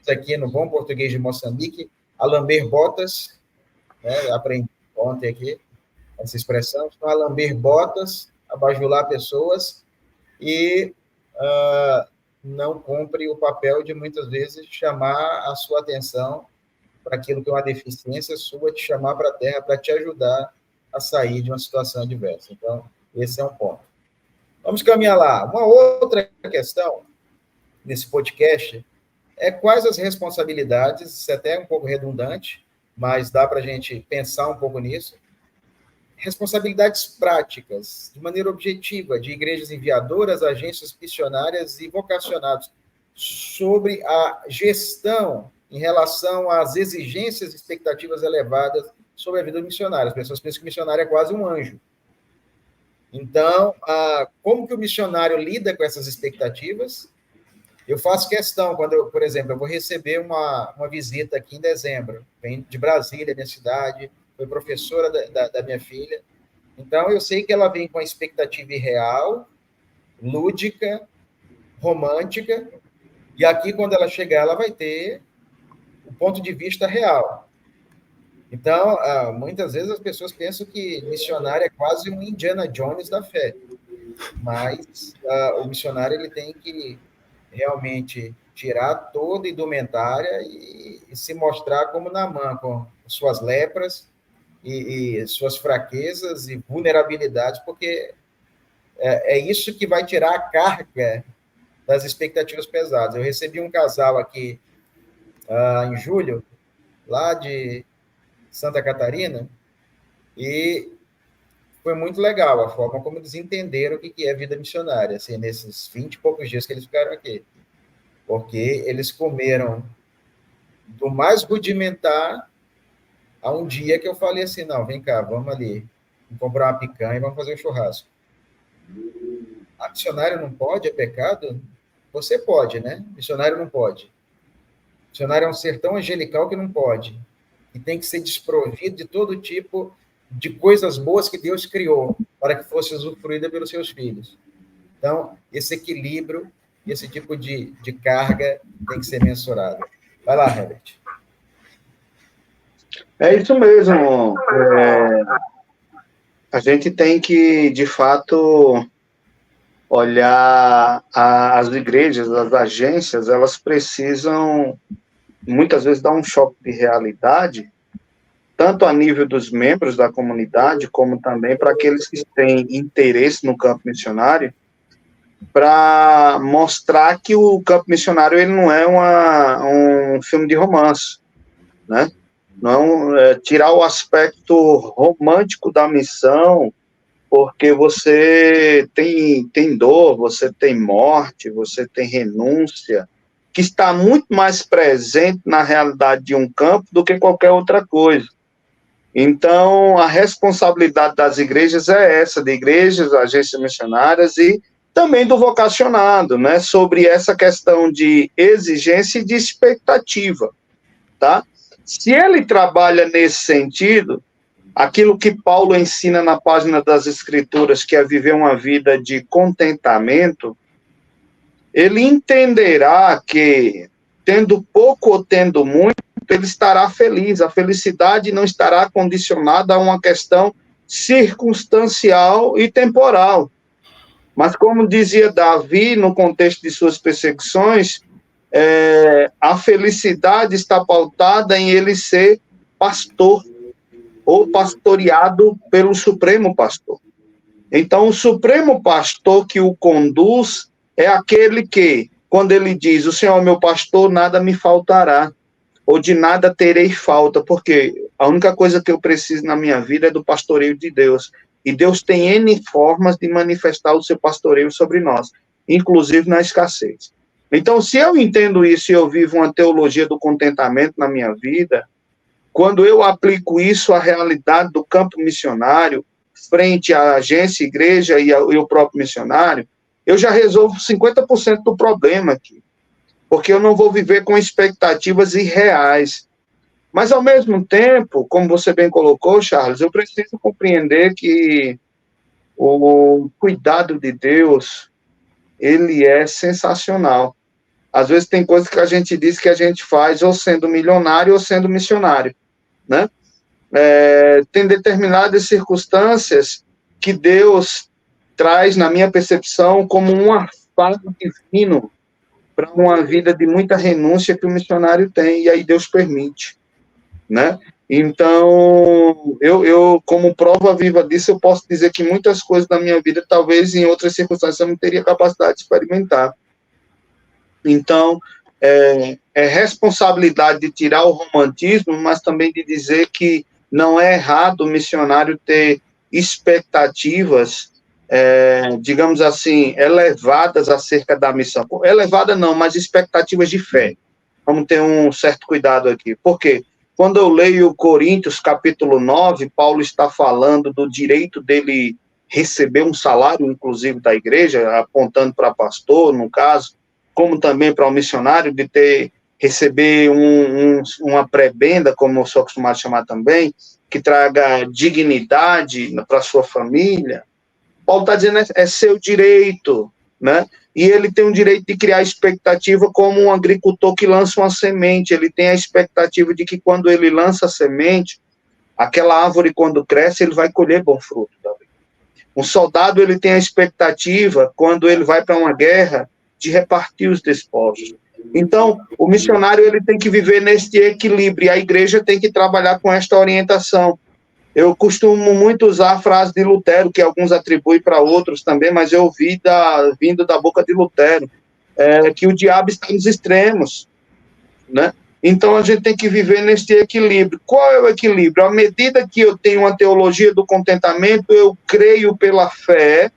Isso aqui, no bom português de Moçambique, a lamber botas, né? Aprendi ontem aqui essa expressão. Então, a lamber botas, a bajular pessoas e não cumpre o papel de, muitas vezes, chamar a sua atenção para aquilo que é uma deficiência sua, te chamar para a terra para te ajudar a sair de uma situação adversa. Então, esse é um ponto. Vamos caminhar lá. Uma outra questão nesse podcast é quais as responsabilidades, isso é até um pouco redundante, mas dá para a gente pensar um pouco nisso, responsabilidades práticas, de maneira objetiva, de igrejas enviadoras, agências missionárias e vocacionados, sobre a gestão em relação às exigências e expectativas elevadas sobre a vida do missionário. As pessoas pensam que o missionário é quase um anjo. Então, como que o missionário lida com essas expectativas? Eu faço questão, quando por exemplo, eu vou receber uma visita aqui em dezembro, vem de Brasília, minha cidade, foi professora da minha filha, então eu sei que ela vem com a expectativa irreal, lúdica, romântica, e aqui, quando ela chegar, ela vai ter o ponto de vista real. Então, muitas vezes as pessoas pensam que missionário é quase um Indiana Jones da fé, mas o missionário ele tem que realmente tirar toda a indumentária e se mostrar como Naamã, com suas lepras e suas fraquezas e vulnerabilidades, porque é isso que vai tirar a carga das expectativas pesadas. Eu recebi um casal aqui em julho, lá de Santa Catarina, e foi muito legal a forma como eles entenderam o que é vida missionária, assim, nesses 20 e poucos dias que eles ficaram aqui. Porque eles comeram do mais rudimentar a um dia que eu falei assim, não, vem cá, vamos ali, vamos comprar uma picanha e vamos fazer um churrasco. A missionário não pode? É pecado? Você pode, né? Missionário não pode. Missionário é um ser tão angelical que não pode. E tem que ser desprovido de todo tipo de coisas boas que Deus criou para que fosse usufruída pelos seus filhos. Então, esse equilíbrio, esse tipo de carga tem que ser mensurado. Vai lá, Herbert. É isso mesmo. A gente tem que, de fato, olhar as igrejas, as agências, elas precisam, muitas vezes, dar um choque de realidade, tanto a nível dos membros da comunidade, como também para aqueles que têm interesse no campo missionário, para mostrar que o campo missionário ele não é um filme de romance, né? Não tirar o aspecto romântico da missão, porque você tem dor, você tem morte, você tem renúncia, que está muito mais presente na realidade de um campo do que qualquer outra coisa. Então, a responsabilidade das igrejas é essa, de igrejas, agências missionárias e também do vocacionado, né, sobre essa questão de exigência e de expectativa, tá? Se ele trabalha nesse sentido, aquilo que Paulo ensina na página das Escrituras, que é viver uma vida de contentamento, ele entenderá que, tendo pouco ou tendo muito, ele estará feliz. A felicidade não estará condicionada a uma questão circunstancial e temporal. Mas, como dizia Davi, no contexto de suas perseguições, a felicidade está pautada em ele ser pastor, ou pastoreado pelo Supremo Pastor. Então, o Supremo Pastor que o conduz é aquele que, quando ele diz, o Senhor é meu pastor, nada me faltará, ou de nada terei falta, porque a única coisa que eu preciso na minha vida é do pastoreio de Deus. E Deus tem N formas de manifestar o seu pastoreio sobre nós, inclusive na escassez. Então, se eu entendo isso e eu vivo uma teologia do contentamento na minha vida, quando eu aplico isso à realidade do campo missionário, frente à agência, igreja e o próprio missionário, eu já resolvo 50% do problema aqui. Porque eu não vou viver com expectativas irreais. Mas, ao mesmo tempo, como você bem colocou, Charles, eu preciso compreender que o cuidado de Deus, ele é sensacional. Às vezes tem coisas que a gente diz que a gente faz ou sendo milionário ou sendo missionário, né? Tem determinadas circunstâncias que Deus traz, na minha percepção, como um afago divino para uma vida de muita renúncia que o missionário tem, e aí Deus permite. né? Então, eu, como prova viva disso, eu posso dizer que muitas coisas da minha vida, talvez em outras circunstâncias, eu não teria capacidade de experimentar. Então, é responsabilidade de tirar o romantismo, mas também de dizer que não é errado o missionário ter expectativas, digamos assim, elevadas acerca da missão. Elevada não, mas expectativas de fé. Vamos ter um certo cuidado aqui. Por quê? Quando eu leio Coríntios, capítulo 9, Paulo está falando do direito dele receber um salário, inclusive, da igreja, apontando para pastor, no caso, como também para o missionário, de receber uma prebenda, como eu sou acostumado a chamar também, que traga dignidade para a sua família. Paulo está dizendo é seu direito, né? E ele tem o direito de criar expectativa como um agricultor que lança uma semente. Ele tem a expectativa de que quando ele lança a semente, aquela árvore, quando cresce, ele vai colher bom fruto também. Um soldado, ele tem a expectativa, quando ele vai para uma guerra, de repartir os despojos. Então, o missionário, ele tem que viver neste equilíbrio, e a igreja tem que trabalhar com esta orientação. Eu costumo muito usar a frase de Lutero, que alguns atribuem para outros também, mas eu ouvi vindo da boca de Lutero, que o diabo está nos extremos, né? Então, a gente tem que viver neste equilíbrio. Qual é o equilíbrio? À medida que eu tenho uma teologia do contentamento, eu creio pela fé,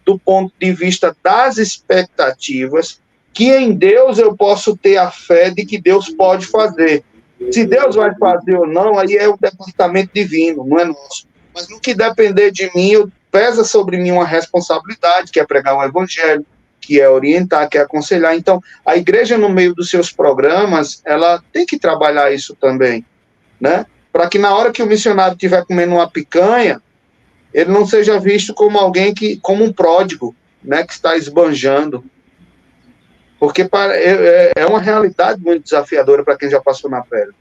do ponto de vista das expectativas, que em Deus eu posso ter a fé de que Deus pode fazer. Se Deus vai fazer ou não, aí é o departamento divino, não é nosso. Mas no que depender de mim, pesa sobre mim uma responsabilidade, que é pregar o evangelho, que é orientar, que é aconselhar. Então, a igreja, no meio dos seus programas, ela tem que trabalhar isso também, né? Para que na hora que o missionário estiver comendo uma picanha, ele não seja visto como alguém como um pródigo, né, que está esbanjando. Porque é uma realidade muito desafiadora para quem já passou na pele.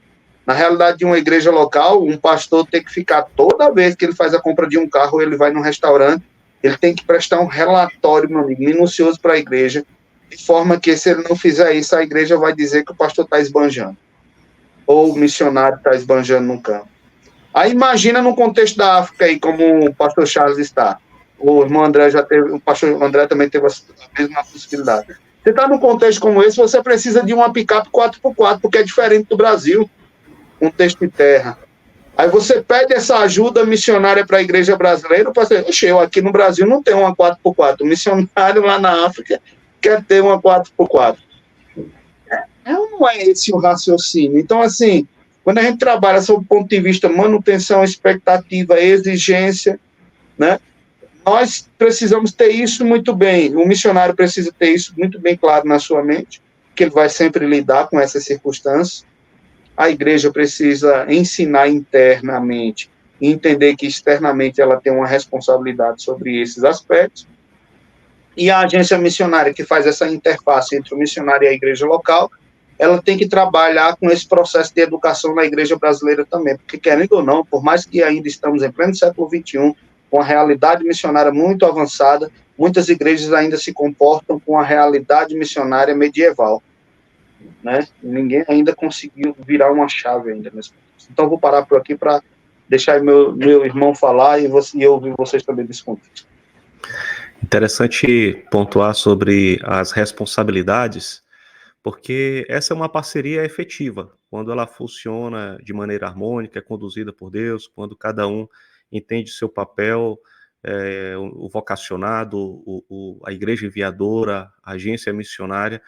Na realidade de uma igreja local, um pastor tem que ficar, toda vez que ele faz a compra de um carro, ele vai num restaurante, ele tem que prestar um relatório, meu amigo, minucioso para a igreja, de forma que, se ele não fizer isso, a igreja vai dizer que o pastor está esbanjando, ou o missionário está esbanjando no campo. Aí imagina no contexto da África, aí, como o pastor Charles está. O irmão André o pastor André também teve a mesma possibilidade. Você está num contexto como esse, você precisa de uma picape 4x4, porque é diferente do Brasil, contexto de terra. Aí você pede essa ajuda missionária para a igreja brasileira, eu aqui no Brasil não tenho uma 4x4, o missionário lá na África quer ter uma 4x4. Não é esse o raciocínio. Então, assim, quando a gente trabalha sob o ponto de vista manutenção, expectativa, exigência, né, nós precisamos ter isso muito bem. O missionário precisa ter isso muito bem claro na sua mente, que ele vai sempre lidar com essas circunstâncias. A igreja precisa ensinar internamente e entender que externamente ela tem uma responsabilidade sobre esses aspectos. E a agência missionária, que faz essa interface entre o missionário e a igreja local, ela tem que trabalhar com esse processo de educação na igreja brasileira também, porque, querendo ou não, por mais que ainda estamos em pleno século XXI, com a realidade missionária muito avançada, muitas igrejas ainda se comportam com a realidade missionária medieval, né? Ninguém ainda conseguiu virar uma chave ainda nesse processo. Então, vou parar por aqui para deixar meu irmão falar e eu ouvir vocês também desse contexto. Interessante pontuar sobre as responsabilidades, porque essa é uma parceria efetiva, quando ela funciona de maneira harmônica, é conduzida por Deus, quando cada um entende seu papel, o vocacionado, a igreja enviadora, a agência missionária,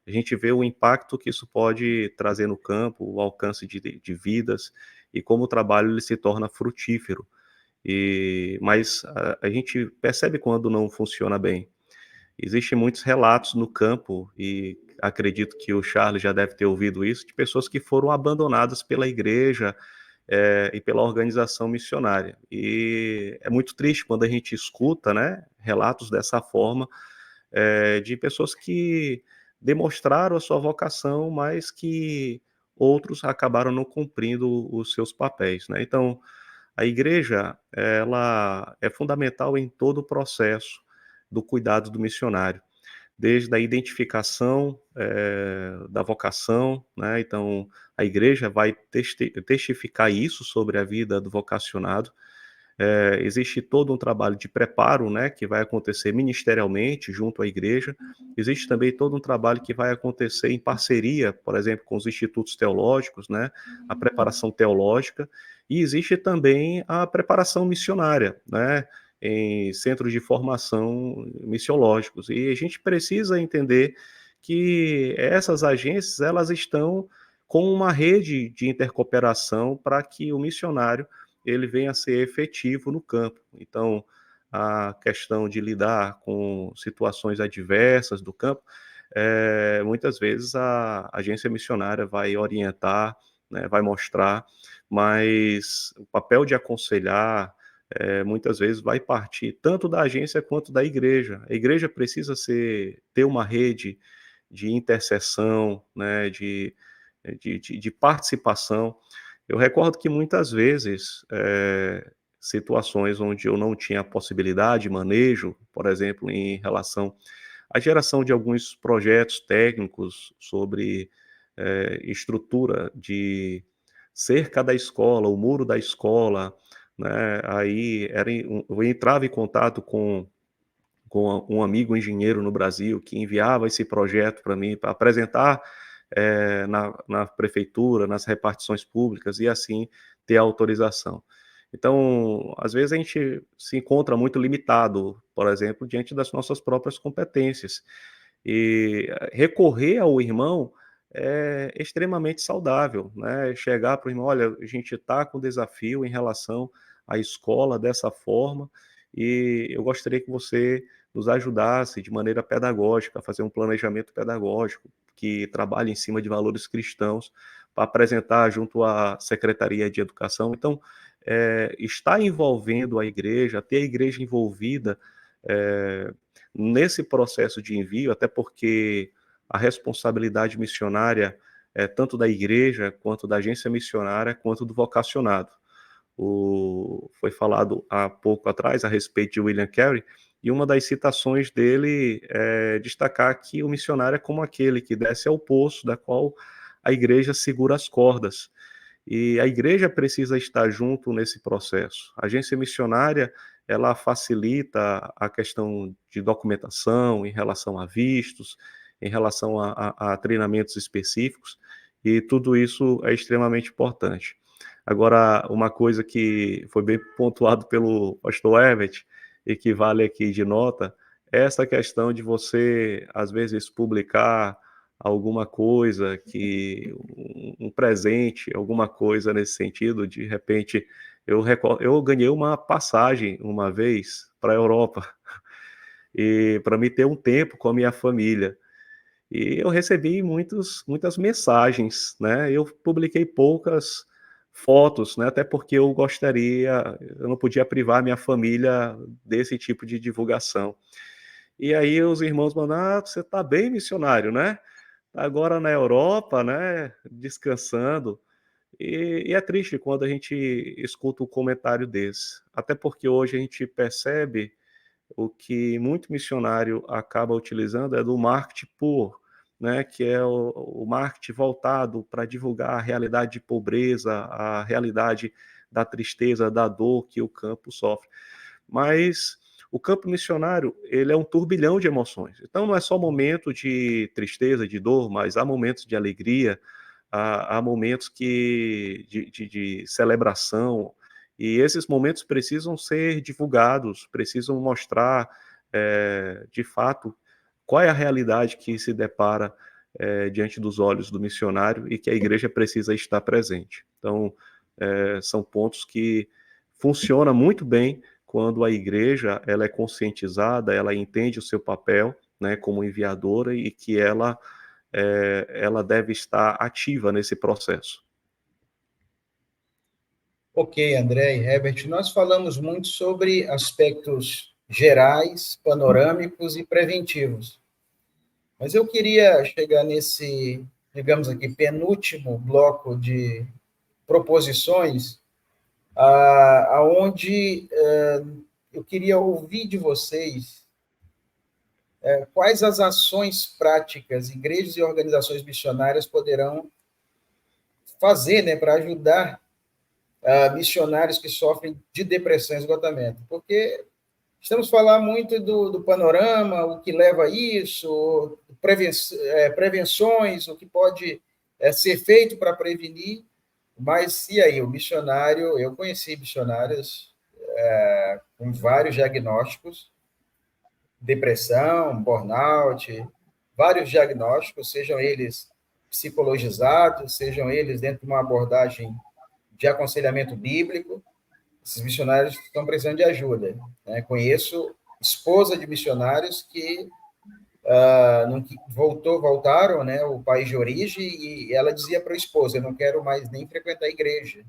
a gente vê o impacto que isso pode trazer no campo, o alcance de vidas, e como o trabalho ele se torna frutífero. Mas a gente percebe quando não funciona bem. Existem muitos relatos no campo, e acredito que o Charles já deve ter ouvido isso, de pessoas que foram abandonadas pela igreja e pela organização missionária. E é muito triste quando a gente escuta, né, relatos dessa forma, de pessoas que demonstraram a sua vocação, mas que outros acabaram não cumprindo os seus papéis, né? Então, a igreja, ela é fundamental em todo o processo do cuidado do missionário. desde a identificação da vocação, né? Então, a igreja vai testificar isso sobre a vida do vocacionado. Existe todo um trabalho de preparo, né, que vai acontecer ministerialmente junto à igreja. Existe também todo um trabalho que vai acontecer em parceria, por exemplo, com os institutos teológicos, né, a preparação teológica, e existe também a preparação missionária, né, em centros de formação missiológicos. E a gente precisa entender que essas agências, elas estão com uma rede de intercooperação para que o missionário ele venha a ser efetivo no campo. Então, a questão de lidar com situações adversas do campo, muitas vezes a agência missionária vai orientar, né, vai mostrar, mas o papel de aconselhar, muitas vezes vai partir tanto da agência quanto da igreja. A igreja precisa ter uma rede de intercessão, né, de participação. Eu recordo que muitas vezes, situações onde eu não tinha possibilidade, manejo, por exemplo, em relação à geração de alguns projetos técnicos sobre estrutura de cerca da escola, o muro da escola, né? Aí eu entrava em contato com um amigo engenheiro no Brasil que enviava esse projeto para mim, para apresentar na prefeitura, nas repartições públicas e assim ter autorização. Então, às vezes a gente se encontra muito limitado, por exemplo, diante das nossas próprias competências. E recorrer ao irmão é extremamente saudável, né? Chegar para o irmão, olha, a gente está com desafio em relação à escola dessa forma, e eu gostaria que você nos ajudasse de maneira pedagógica a fazer um planejamento pedagógico que trabalhe em cima de valores cristãos para apresentar junto à Secretaria de Educação. Então, estar envolvendo a igreja, ter a igreja envolvida nesse processo de envio, até porque a responsabilidade missionária é tanto da igreja, quanto da agência missionária, quanto do vocacionado. Foi falado há pouco atrás a respeito de William Carey, e uma das citações dele é destacar que o missionário é como aquele que desce ao poço, da qual a igreja segura as cordas. E a igreja precisa estar junto nesse processo. A agência missionária, ela facilita a questão de documentação em relação a vistos, em relação a treinamentos específicos, e tudo isso é extremamente importante. Agora, uma coisa que foi bem pontuado pelo pastor Herbert, e que vale aqui de nota, é essa questão de você, às vezes, publicar alguma coisa, um presente, alguma coisa nesse sentido. De repente, eu ganhei uma passagem uma vez para a Europa, e para me ter um tempo com a minha família. E eu recebi muitas mensagens, né? Eu publiquei poucas fotos, né? Até porque eu não podia privar minha família desse tipo de divulgação. E aí os irmãos mandam: "Ah, você está bem, missionário, né? Tá agora na Europa, né? Descansando." E é triste quando a gente escuta um comentário desse. Até porque hoje a gente percebe o que muito missionário acaba utilizando é do marketing poor, né, que é o marketing voltado para divulgar a realidade de pobreza, a realidade da tristeza, da dor que o campo sofre. Mas o campo missionário, ele é um turbilhão de emoções. Então não é só momento de tristeza, de dor, mas há momentos de alegria, há momentos de celebração, e esses momentos precisam ser divulgados, precisam mostrar, de fato, qual é a realidade que se depara, diante dos olhos do missionário, e que a igreja precisa estar presente. Então, são pontos que funcionam muito bem quando a igreja ela é conscientizada, ela entende o seu papel, né, como enviadora, e que ela deve estar ativa nesse processo. Ok, André e Herbert, nós falamos muito sobre aspectos gerais, panorâmicos e preventivos. Mas eu queria chegar nesse, digamos aqui, penúltimo bloco de proposições, aonde eu queria ouvir de vocês quais as ações práticas igrejas e organizações missionárias poderão fazer, né, para ajudar missionários que sofrem de depressão e esgotamento? Porque estamos falando muito do panorama, o que leva a isso, prevenções, o que pode ser feito para prevenir, mas e aí, o missionário, eu conheci missionários com vários diagnósticos, depressão, burnout, vários diagnósticos, sejam eles psicologizados, sejam eles dentro de uma abordagem de aconselhamento bíblico. Esses missionários estão precisando de ajuda, né? Conheço esposa de missionários que voltaram, né, o país de origem, e ela dizia para a esposa: eu não quero mais nem frequentar a igreja,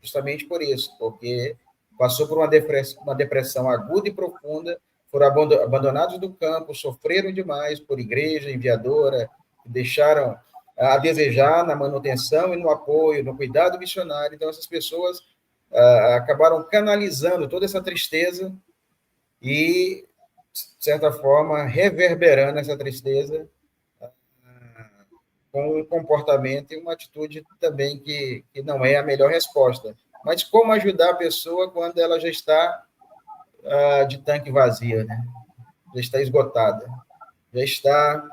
justamente por isso, porque passou por uma depressão aguda e profunda, foram abandonados do campo, sofreram demais por igreja enviadora, deixaram a desejar na manutenção e no apoio, no cuidado missionário. Então, essas pessoas acabaram canalizando toda essa tristeza e, de certa forma, reverberando essa tristeza com um comportamento e uma atitude também que não é a melhor resposta. Mas como ajudar a pessoa quando ela já está de tanque vazio, né? Já está esgotada, já está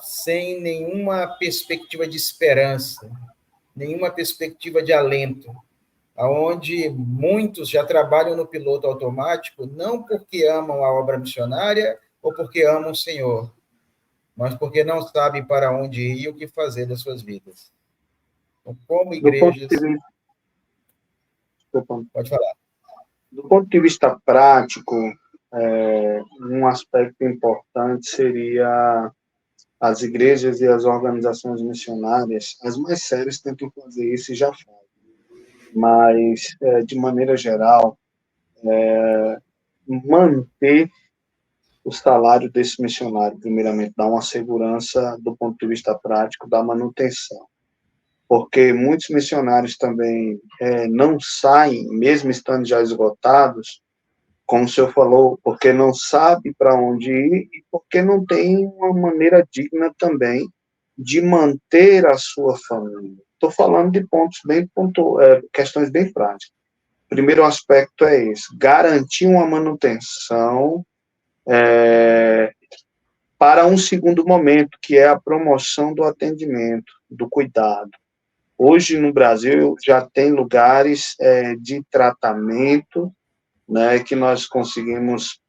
sem nenhuma perspectiva de esperança, nenhuma perspectiva de alento, onde muitos já trabalham no piloto automático, não porque amam a obra missionária ou porque amam o Senhor, mas porque não sabem para onde ir e o que fazer das suas vidas. Então, como igrejas... Pode falar. Do ponto de vista prático, um aspecto importante seria as igrejas e as organizações missionárias, as mais sérias tentam fazer isso e já fazem. Mas, de maneira geral, manter o salário desse missionário, primeiramente, dar uma segurança do ponto de vista prático da manutenção. Porque muitos missionários também não saem, mesmo estando já esgotados, como o senhor falou, porque não sabe para onde ir e porque não tem uma maneira digna também de manter a sua família. Estou falando de pontos questões bem práticas. O primeiro aspecto é esse: garantir uma manutenção para um segundo momento, que é a promoção do atendimento, do cuidado. Hoje, no Brasil, já tem lugares de tratamento, né, que nós conseguimos,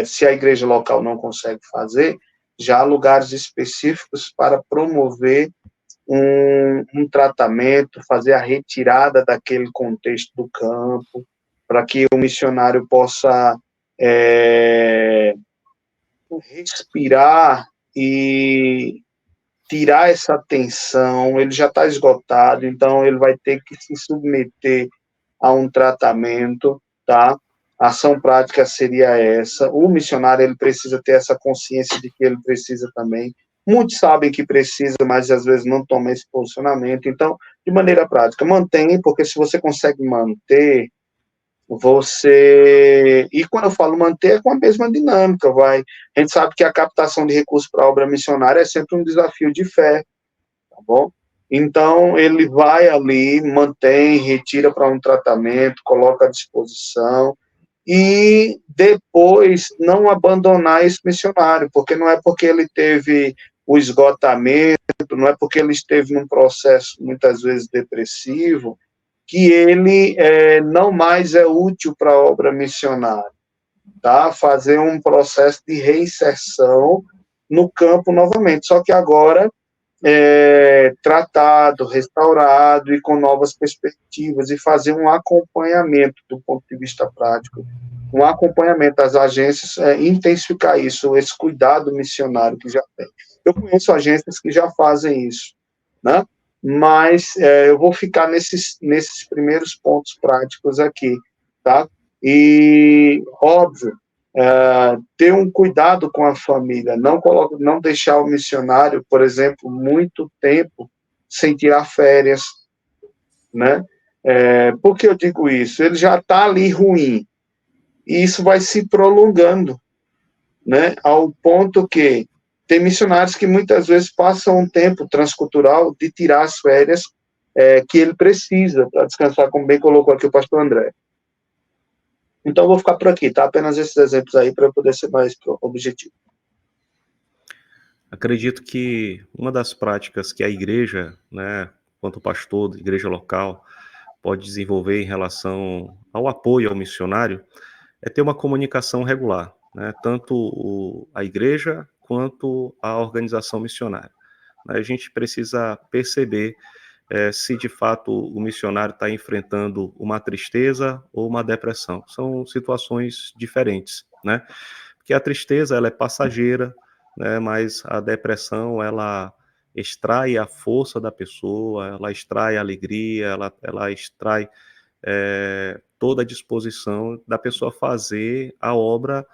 se a igreja local não consegue fazer, já há lugares específicos para promover um tratamento, fazer a retirada daquele contexto do campo, para que o missionário possa respirar e tirar essa tensão. Ele já está esgotado, então ele vai ter que se submeter a um tratamento, tá? A ação prática seria essa. O missionário, ele precisa ter essa consciência de que ele precisa também. Muitos sabem que precisa, mas às vezes não tomam esse posicionamento. Então, de maneira prática, mantém, porque se você consegue manter, e quando eu falo manter, é com a mesma dinâmica, a gente sabe que a captação de recursos para a obra missionária é sempre um desafio de fé, tá bom? Então, ele vai ali, mantém, retira para um tratamento, coloca à disposição, e depois não abandonar esse missionário, porque não é porque ele teve o esgotamento, não é porque ele esteve num processo, muitas vezes, depressivo, que ele não mais é útil para a obra missionária, tá? Fazer um processo de reinserção no campo novamente, só que agora tratado, restaurado e com novas perspectivas, e fazer um acompanhamento do ponto de vista prático, um acompanhamento das agências, intensificar isso, esse cuidado missionário que já tem. Eu conheço agências que já fazem isso, né? Mas eu vou ficar nesses primeiros pontos práticos aqui, tá? E, óbvio, ter um cuidado com a família, não deixar o missionário, por exemplo, muito tempo sem tirar férias, né? Por que eu digo isso? Ele já está ali ruim, e isso vai se prolongando, né, ao ponto que tem missionários que muitas vezes passam um tempo transcultural de tirar as férias que ele precisa para descansar, como bem colocou aqui o pastor André. Então, eu vou ficar por aqui, tá? Apenas esses exemplos aí para eu poder ser mais objetivo. Acredito que uma das práticas que a igreja, né, quanto pastor da igreja local, pode desenvolver em relação ao apoio ao missionário é ter uma comunicação regular, né, tanto a igreja quanto a organização missionária. A gente precisa perceber se de fato o missionário está enfrentando uma tristeza ou uma depressão. São situações diferentes, né? Porque a tristeza ela é passageira, né? Mas a depressão ela extrai a força da pessoa, ela extrai a alegria, ela extrai toda a disposição da pessoa fazer a obra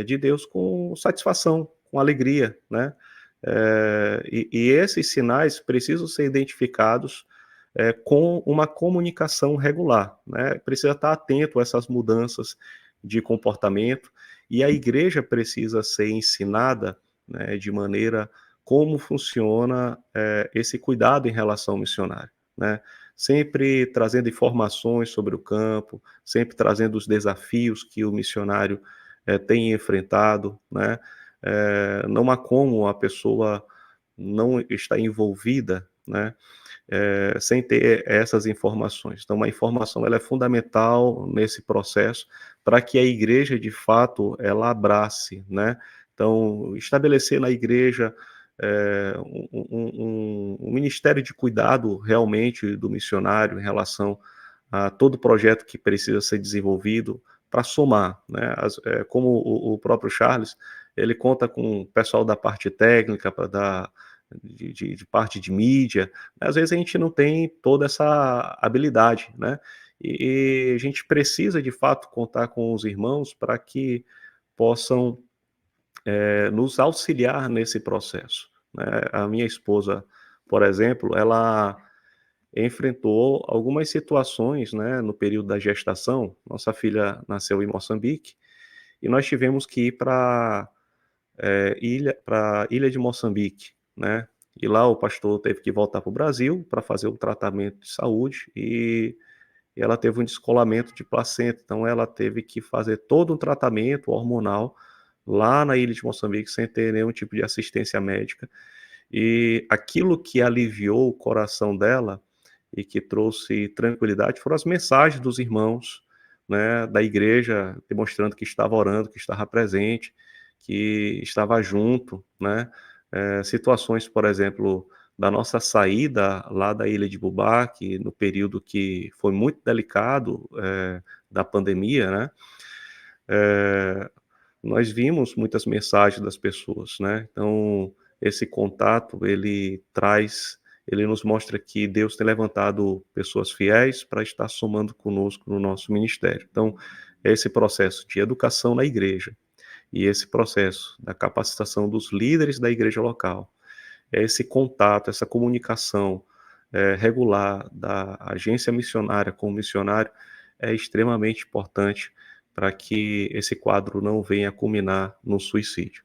de Deus com satisfação, com alegria, né? E esses sinais precisam ser identificados com uma comunicação regular, né? Precisa estar atento a essas mudanças de comportamento e a igreja precisa ser ensinada, né, de maneira como funciona esse cuidado em relação ao missionário, né? Sempre trazendo informações sobre o campo, sempre trazendo os desafios que o missionário tem enfrentado, né? Não há como a pessoa não estar envolvida, né, sem ter essas informações. Então, a informação ela é fundamental nesse processo para que a igreja, de fato, ela abrace, né? Então, estabelecer na igreja um ministério de cuidado realmente do missionário em relação a todo projeto que precisa ser desenvolvido para somar, né? Como o próprio Charles, ele conta com o pessoal da parte técnica, para dar de parte de mídia, né? Às vezes a gente não tem toda essa habilidade, né? E a gente precisa de fato contar com os irmãos para que possam nos auxiliar nesse processo, né? A minha esposa, por exemplo, ela enfrentou algumas situações, né, no período da gestação. Nossa filha nasceu em Moçambique e nós tivemos que ir para ilha de Moçambique, né? E lá o pastor teve que voltar para o Brasil para fazer o tratamento de saúde e ela teve um descolamento de placenta, então ela teve que fazer todo um tratamento hormonal lá na ilha de Moçambique sem ter nenhum tipo de assistência médica. E aquilo que aliviou o coração dela e que trouxe tranquilidade foram as mensagens dos irmãos, né, da igreja, demonstrando que estava orando, que estava presente, que estava junto, né? Situações, por exemplo, da nossa saída lá da ilha de Bubá, que no período que foi muito delicado da pandemia, né? Nós vimos muitas mensagens das pessoas, né? Então, esse contato, ele nos mostra que Deus tem levantado pessoas fiéis para estar somando conosco no nosso ministério. Então, é esse processo de educação na igreja e esse processo da capacitação dos líderes da igreja local, é esse contato, essa comunicação regular da agência missionária com o missionário é extremamente importante para que esse quadro não venha a culminar no suicídio.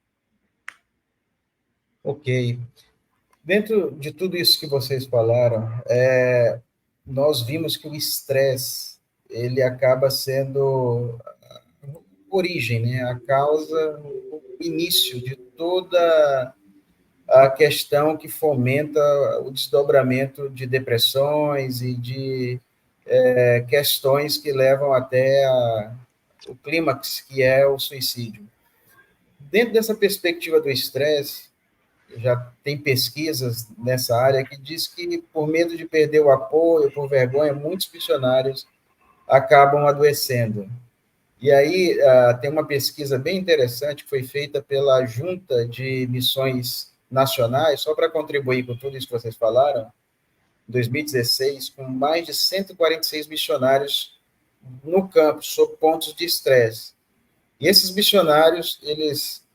Ok. Dentro de tudo isso que vocês falaram, nós vimos que o estresse ele acaba sendo a origem, né? A causa, o início de toda a questão que fomenta o desdobramento de depressões e de questões que levam até o clímax, que é o suicídio. Dentro dessa perspectiva do estresse, já tem pesquisas nessa área que diz que, por medo de perder o apoio, por vergonha, muitos missionários acabam adoecendo. E aí tem uma pesquisa bem interessante que foi feita pela Junta de Missões Nacionais, só para contribuir com tudo isso que vocês falaram, em 2016, com mais de 146 missionários no campo, sob pontos de estresse. E esses missionários, eles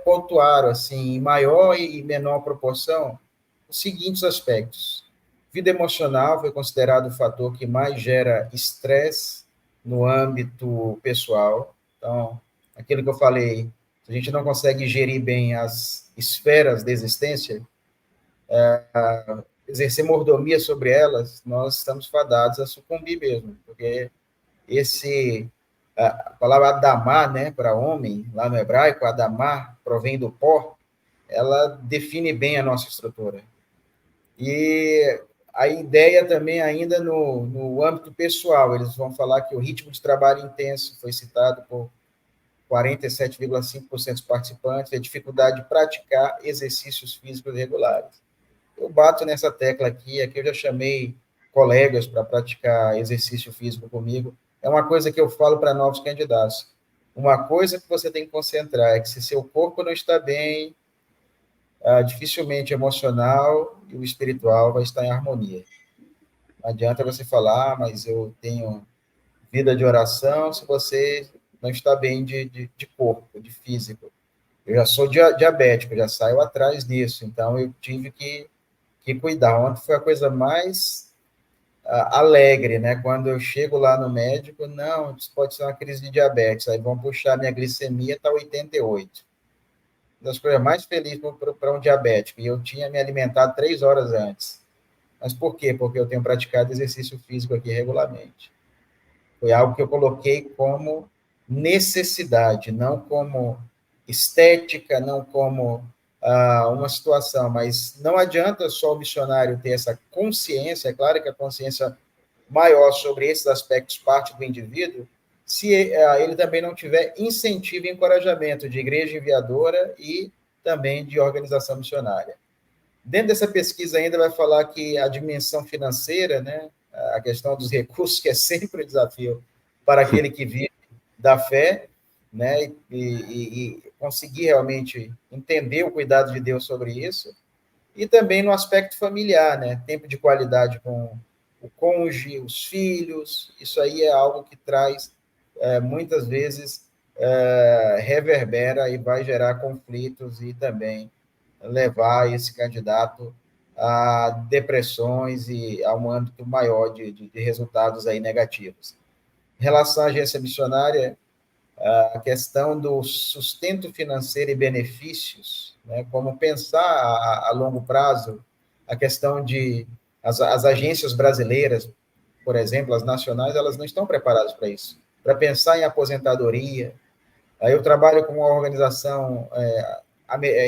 pontuaram, assim, em maior e menor proporção, os seguintes aspectos. Vida emocional foi considerado o fator que mais gera estresse no âmbito pessoal. Então, aquilo que eu falei, se a gente não consegue gerir bem as esferas da existência, exercer mordomia sobre elas, nós estamos fadados a sucumbir mesmo, porque a palavra Adamá, né, para homem, lá no hebraico, Adamá provém do pó, ela define bem a nossa estrutura. E a ideia também ainda no âmbito pessoal, eles vão falar que o ritmo de trabalho intenso foi citado por 47,5% dos participantes, a dificuldade de praticar exercícios físicos regulares. Eu bato nessa tecla aqui eu já chamei colegas para praticar exercício físico comigo, é uma coisa que eu falo para novos candidatos. Uma coisa que você tem que concentrar é que se seu corpo não está bem, dificilmente o emocional e o espiritual vai estar em harmonia. Não adianta você falar, mas eu tenho vida de oração se você não está bem de corpo, de físico. Eu já sou diabético, já saio atrás disso, então eu tive que cuidar. Ontem foi a coisa mais alegre, né? Quando eu chego lá no médico, não, isso pode ser uma crise de diabetes, aí vão puxar minha glicemia, está 88. Uma das coisas mais felizes para um diabético, e eu tinha me alimentado 3 horas antes. Mas por quê? Porque eu tenho praticado exercício físico aqui regularmente. Foi algo que eu coloquei como necessidade, não como estética, não como uma situação, mas não adianta só o missionário ter essa consciência, é claro que a consciência maior sobre esses aspectos parte do indivíduo, se ele também não tiver incentivo e encorajamento de igreja enviadora e também de organização missionária. Dentro dessa pesquisa ainda vai falar que a dimensão financeira, né, a questão dos recursos, que é sempre um desafio para aquele que vive da fé, né, e conseguir realmente entender o cuidado de Deus sobre isso, e também no aspecto familiar, né, tempo de qualidade com o cônjuge, os filhos, isso aí é algo que traz, muitas vezes, reverbera e vai gerar conflitos e também levar esse candidato a depressões e a um âmbito maior de resultados aí negativos. Em relação à agência missionária, a questão do sustento financeiro e benefícios, né, como pensar a longo prazo, a questão de as agências brasileiras, por exemplo, as nacionais, elas não estão preparadas para isso, para pensar em aposentadoria. Aí eu trabalho com uma organização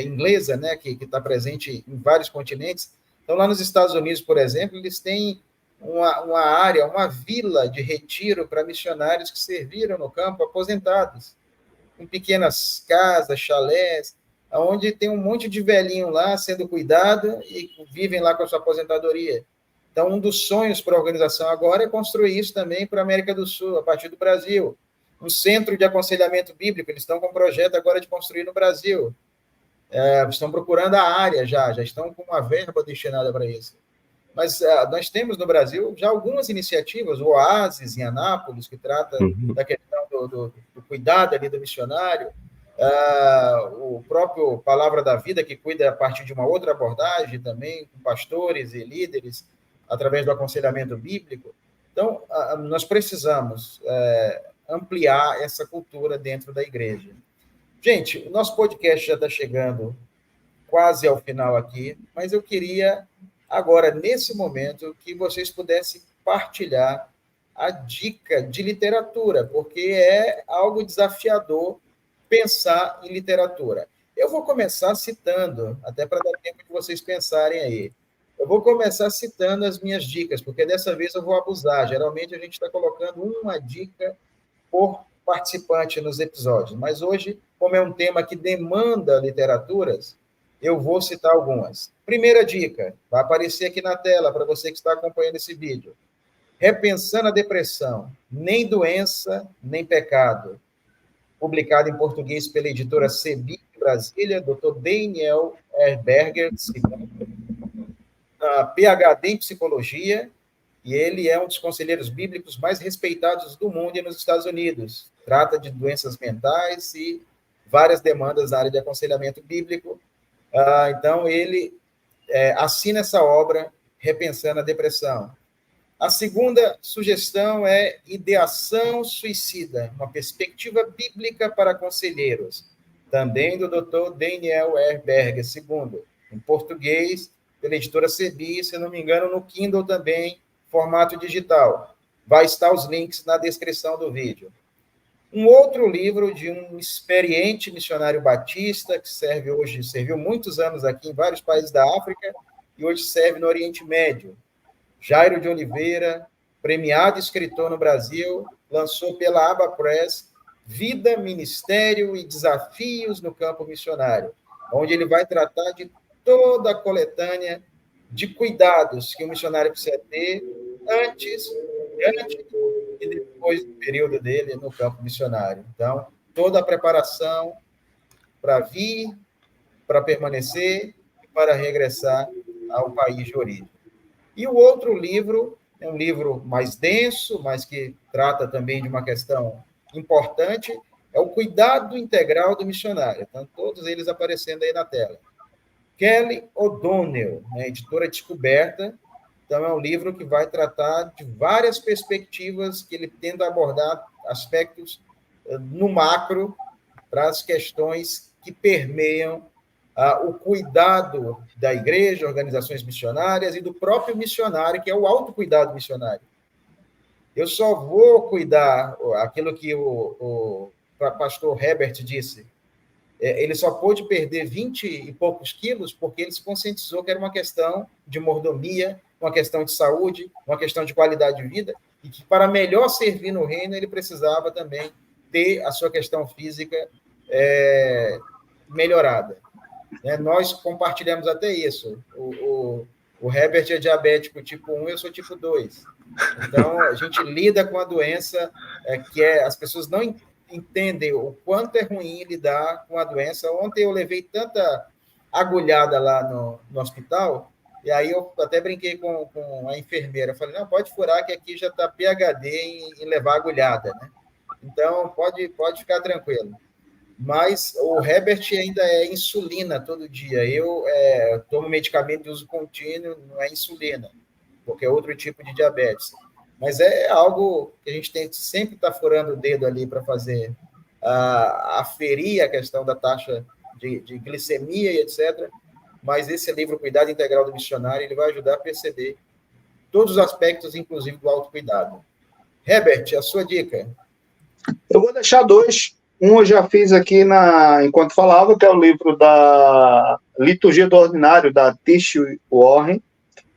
inglesa, né, que está presente em vários continentes. Então, lá nos Estados Unidos, por exemplo, eles têm uma área, uma vila de retiro para missionários que serviram no campo, aposentados, com pequenas casas, chalés, onde tem um monte de velhinho lá sendo cuidado e vivem lá com a sua aposentadoria. Então, um dos sonhos para a organização agora é construir isso também para a América do Sul, a partir do Brasil. Um centro de aconselhamento bíblico, eles estão com um projeto agora de construir no Brasil. Estão procurando a área já estão com uma verba destinada para isso. Mas nós temos no Brasil já algumas iniciativas, o Oasis, em Anápolis, que trata da questão do cuidado ali do missionário, o próprio Palavra da Vida, que cuida a partir de uma outra abordagem também, com pastores e líderes, através do aconselhamento bíblico. Então, nós precisamos ampliar essa cultura dentro da igreja. Gente, o nosso podcast já está chegando quase ao final aqui, mas eu queria, agora, nesse momento, que vocês pudessem partilhar a dica de literatura, porque é algo desafiador pensar em literatura. Eu vou começar citando, até para dar tempo de vocês pensarem aí. Eu vou começar citando as minhas dicas, porque dessa vez eu vou abusar. Geralmente a gente está colocando uma dica por participante nos episódios, mas hoje, como é um tema que demanda literaturas, eu vou citar algumas. Primeira dica, vai aparecer aqui na tela para você que está acompanhando esse vídeo. Repensando a Depressão, Nem Doença, Nem Pecado. Publicado em português pela editora Sebi de Brasília, Dr. Daniel Herberger, PhD em Psicologia, e ele é um dos conselheiros bíblicos mais respeitados do mundo e nos Estados Unidos. Trata de doenças mentais e várias demandas na área de aconselhamento bíblico. Então, ele assina essa obra, Repensando a Depressão. A segunda sugestão é Ideação Suicida, uma perspectiva bíblica para conselheiros. também do Dr. Daniel Herberger II, em português, pela editora Sebi, se não me engano, no Kindle também, formato digital. Vai estar os links na descrição do vídeo. Um outro livro de um experiente missionário batista, que serviu muitos anos aqui em vários países da África, e hoje serve no Oriente Médio. Jairo de Oliveira, premiado escritor no Brasil, lançou pela Aba Press Vida, Ministério e Desafios no Campo Missionário, onde ele vai tratar de toda a coletânea de cuidados que o missionário precisa ter antes, durante e depois do período dele no campo missionário. Então, toda a preparação para vir, para permanecer e para regressar ao país de origem. E o outro livro é um livro mais denso, mas que trata também de uma questão importante, é o Cuidado Integral do Missionário. Então, todos eles aparecendo aí na tela. Kelly O'Donnell, né, editora Descoberta. Então, é um livro que vai tratar de várias perspectivas que ele tenta abordar aspectos no macro para as questões que permeiam o cuidado da igreja, organizações missionárias e do próprio missionário, que é o autocuidado missionário. Eu só vou cuidar, aquilo que o pastor Herbert disse, ele só pôde perder 20 e poucos quilos porque ele se conscientizou que era uma questão de mordomia, uma questão de saúde, uma questão de qualidade de vida, e que para melhor servir no reino, ele precisava também ter a sua questão física melhorada. Nós compartilhamos até isso. O Herbert é diabético tipo 1, eu sou tipo 2. Então, a gente lida com a doença as pessoas não entendem o quanto é ruim lidar com a doença. Ontem eu levei tanta agulhada lá no hospital, e aí eu até brinquei com a enfermeira. Falei, não, pode furar que aqui já está PhD em levar agulhada, né? Então, pode ficar tranquilo. Mas o Herbert ainda é insulina todo dia. Eu tomo medicamento de uso contínuo, não é insulina, porque é outro tipo de diabetes. Mas é algo que a gente tem que sempre estar furando o dedo ali para fazer, aferir a questão da taxa de glicemia e etc. Mas esse livro, Cuidado Integral do Missionário, ele vai ajudar a perceber todos os aspectos, inclusive do autocuidado. Herbert, a sua dica? Eu vou deixar 2. Um eu já fiz aqui enquanto falava, que é o livro da Liturgia do Ordinário, da Tish Warren.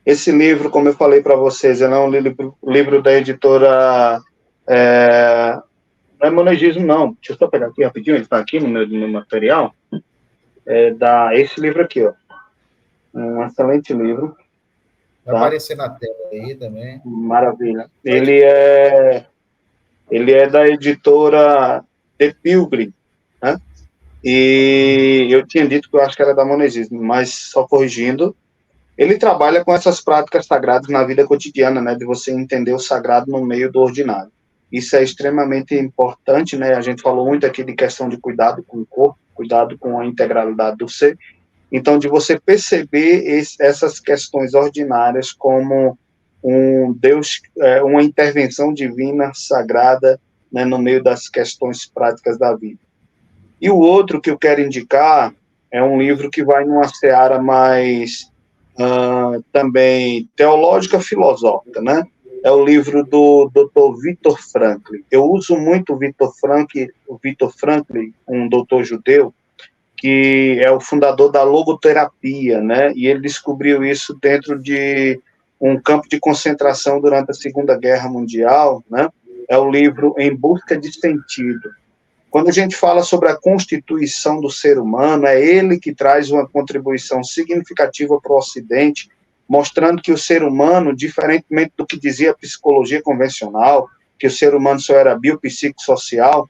Esse livro, como eu falei para vocês, ele é um livro da editora... não é Monegismo, não. Deixa eu só pegar aqui rapidinho, ele está aqui no meu material. Esse livro aqui, ó. Um excelente livro. Vai aparecer na tela aí também. Maravilha. Ele é da editora The Pilgrim, né? E eu tinha dito que eu acho que era da Monegismo, mas só corrigindo, ele trabalha com essas práticas sagradas na vida cotidiana, né? De você entender o sagrado no meio do ordinário. Isso é extremamente importante, né? A gente falou muito aqui de questão de cuidado com o corpo, cuidado com a integralidade do ser. Então, de você perceber essas questões ordinárias como uma intervenção divina, sagrada, né, no meio das questões práticas da vida. E o outro que eu quero indicar é um livro que vai numa seara mais também teológica, filosófica, né? É o livro do Dr. Viktor Frankl. Eu uso muito o Viktor Frankl, um doutor judeu, que é o fundador da logoterapia, né? E ele descobriu isso dentro de um campo de concentração durante a Segunda Guerra Mundial, né? É o livro Em Busca de Sentido. Quando a gente fala sobre a constituição do ser humano, é ele que traz uma contribuição significativa para o Ocidente, mostrando que o ser humano, diferentemente do que dizia a psicologia convencional, que o ser humano só era biopsicossocial,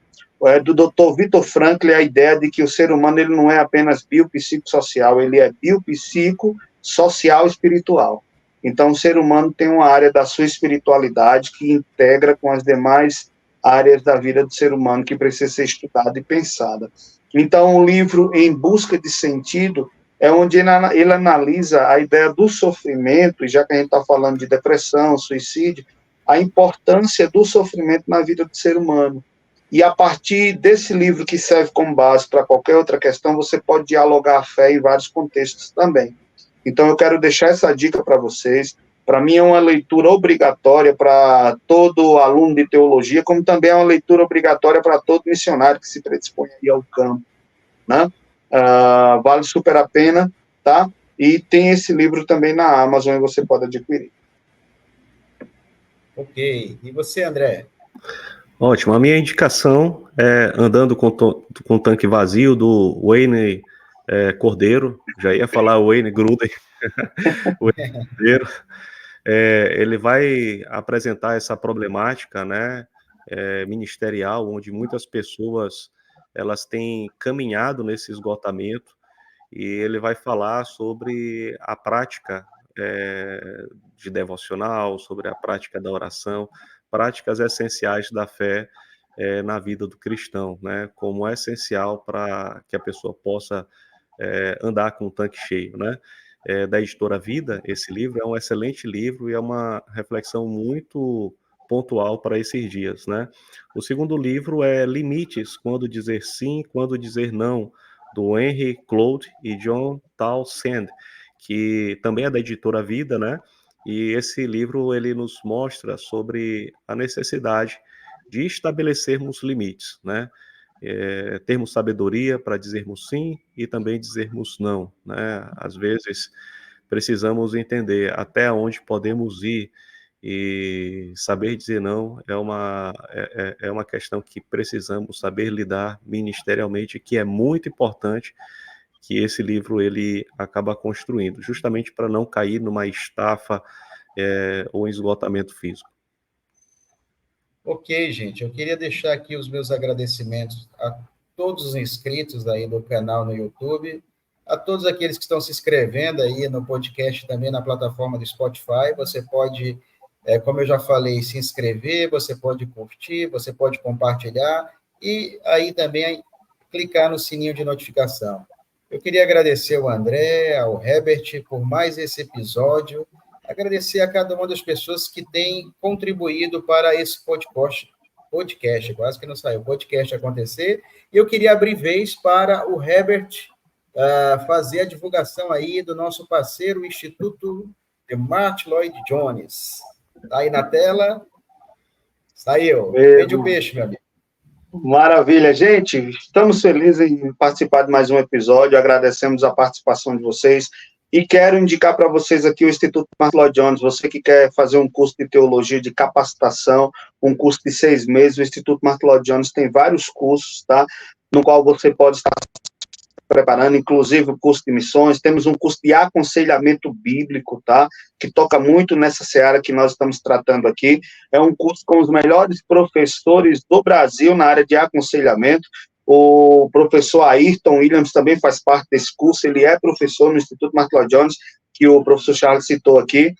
do Dr. Viktor Frankl, a ideia de que o ser humano ele não é apenas biopsicossocial, ele é biopsicossocial espiritual. Então, o ser humano tem uma área da sua espiritualidade que integra com as demais áreas da vida do ser humano que precisa ser estudada e pensada. Então, o livro Em Busca de Sentido é onde ele analisa a ideia do sofrimento, e já que a gente está falando de depressão, suicídio, a importância do sofrimento na vida do ser humano. e a partir desse livro que serve como base para qualquer outra questão, você pode dialogar a fé em vários contextos também. Então, eu quero deixar essa dica para vocês. Para mim, é uma leitura obrigatória para todo aluno de teologia, como também é uma leitura obrigatória para todo missionário que se predispõe aí ao campo, né? Vale super a pena, tá? E tem esse livro também na Amazon e você pode adquirir. Ok. E você, André? Ótimo. A minha indicação é Andando com Tanque Vazio, do Wayne Cordeiro. Já ia falar Wayne Gruden. Wayne Cordeiro. Ele vai apresentar essa problemática, né, ministerial, onde muitas pessoas elas têm caminhado nesse esgotamento, e ele vai falar sobre a prática de devocional, sobre a prática da oração, práticas essenciais da fé na vida do cristão, né, como é essencial para que a pessoa possa andar com o tanque cheio, né? Da editora Vida, esse livro é um excelente livro e é uma reflexão muito pontual para esses dias, né? O segundo livro é Limites, Quando Dizer Sim, Quando Dizer Não, do Henry Cloud e John Townsend, que também é da editora Vida, né? E esse livro ele nos mostra sobre a necessidade de estabelecermos limites, né? Termos sabedoria para dizermos sim e também dizermos não, né? Às vezes precisamos entender até onde podemos ir, e saber dizer não é uma questão que precisamos saber lidar ministerialmente, que é muito importante, que esse livro ele acaba construindo, justamente para não cair numa estafa ou esgotamento físico. Ok, gente, eu queria deixar aqui os meus agradecimentos a todos os inscritos aí do canal no YouTube, a todos aqueles que estão se inscrevendo aí no podcast também na plataforma do Spotify. Você pode, como eu já falei, se inscrever, você pode curtir, você pode compartilhar e aí também clicar no sininho de notificação. Eu queria agradecer ao André, ao Herbert por mais esse episódio. Agradecer a cada uma das pessoas que tem contribuído para esse podcast, quase que não saiu, podcast acontecer. E eu queria abrir vez para o Herbert fazer a divulgação aí do nosso parceiro, o Instituto de Martin Lloyd Jones. Está aí na tela. Saiu. Vende o peixe, meu amigo. Maravilha, gente. Estamos felizes em participar de mais um episódio. Agradecemos a participação de vocês. E quero indicar para vocês aqui o Instituto Martin Lloyd Jones. Você que quer fazer um curso de teologia de capacitação, um curso de 6 meses, o Instituto Martin Lloyd Jones tem vários cursos, tá? No qual você pode estar preparando, inclusive o curso de missões. Temos um curso de aconselhamento bíblico, tá? Que toca muito nessa seara que nós estamos tratando aqui. É um curso com os melhores professores do Brasil na área de aconselhamento. O professor Ayrton Williams também faz parte desse curso, ele é professor no Instituto Martin Lloyd Jones, que o professor Charles citou aqui.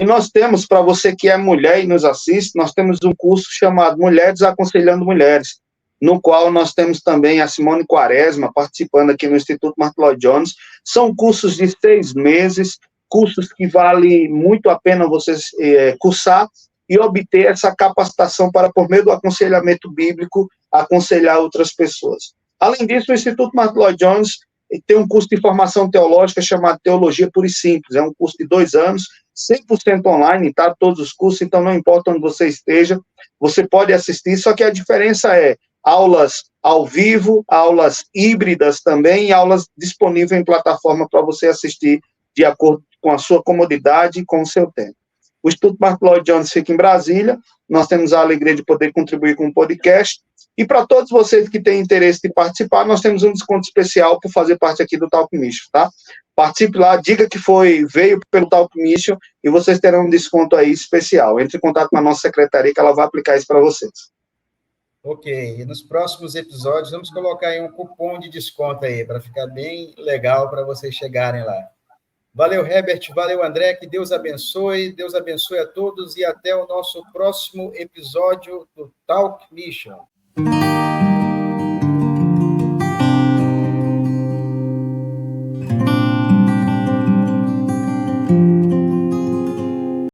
E nós temos, para você que é mulher e nos assiste, nós temos um curso chamado Mulheres Aconselhando Mulheres, no qual nós temos também a Simone Quaresma participando aqui no Instituto Martin Lloyd Jones. São cursos de 6 meses, cursos que vale muito a pena vocês cursar e obter essa capacitação para, por meio do aconselhamento bíblico, aconselhar outras pessoas. Além disso, o Instituto Martin Lloyd Jones tem um curso de formação teológica chamado Teologia Pura e Simples. É um curso de 2 anos, 100% online, tá? Todos os cursos, então não importa onde você esteja, você pode assistir, só que a diferença é aulas ao vivo, aulas híbridas também, e aulas disponíveis em plataforma para você assistir de acordo com a sua comodidade e com o seu tempo. O Instituto Martin Lloyd Jones fica em Brasília, nós temos a alegria de poder contribuir com o podcast, e para todos vocês que têm interesse de participar, nós temos um desconto especial por fazer parte aqui do Talk Mission, tá? Participe lá, diga que veio pelo Talk Mission, e vocês terão um desconto aí especial. Entre em contato com a nossa secretaria, que ela vai aplicar isso para vocês. Ok, e nos próximos episódios vamos colocar aí um cupom de desconto aí, para ficar bem legal para vocês chegarem lá. Valeu, Herbert, valeu, André, que Deus abençoe a todos e até o nosso próximo episódio do Talk Mission.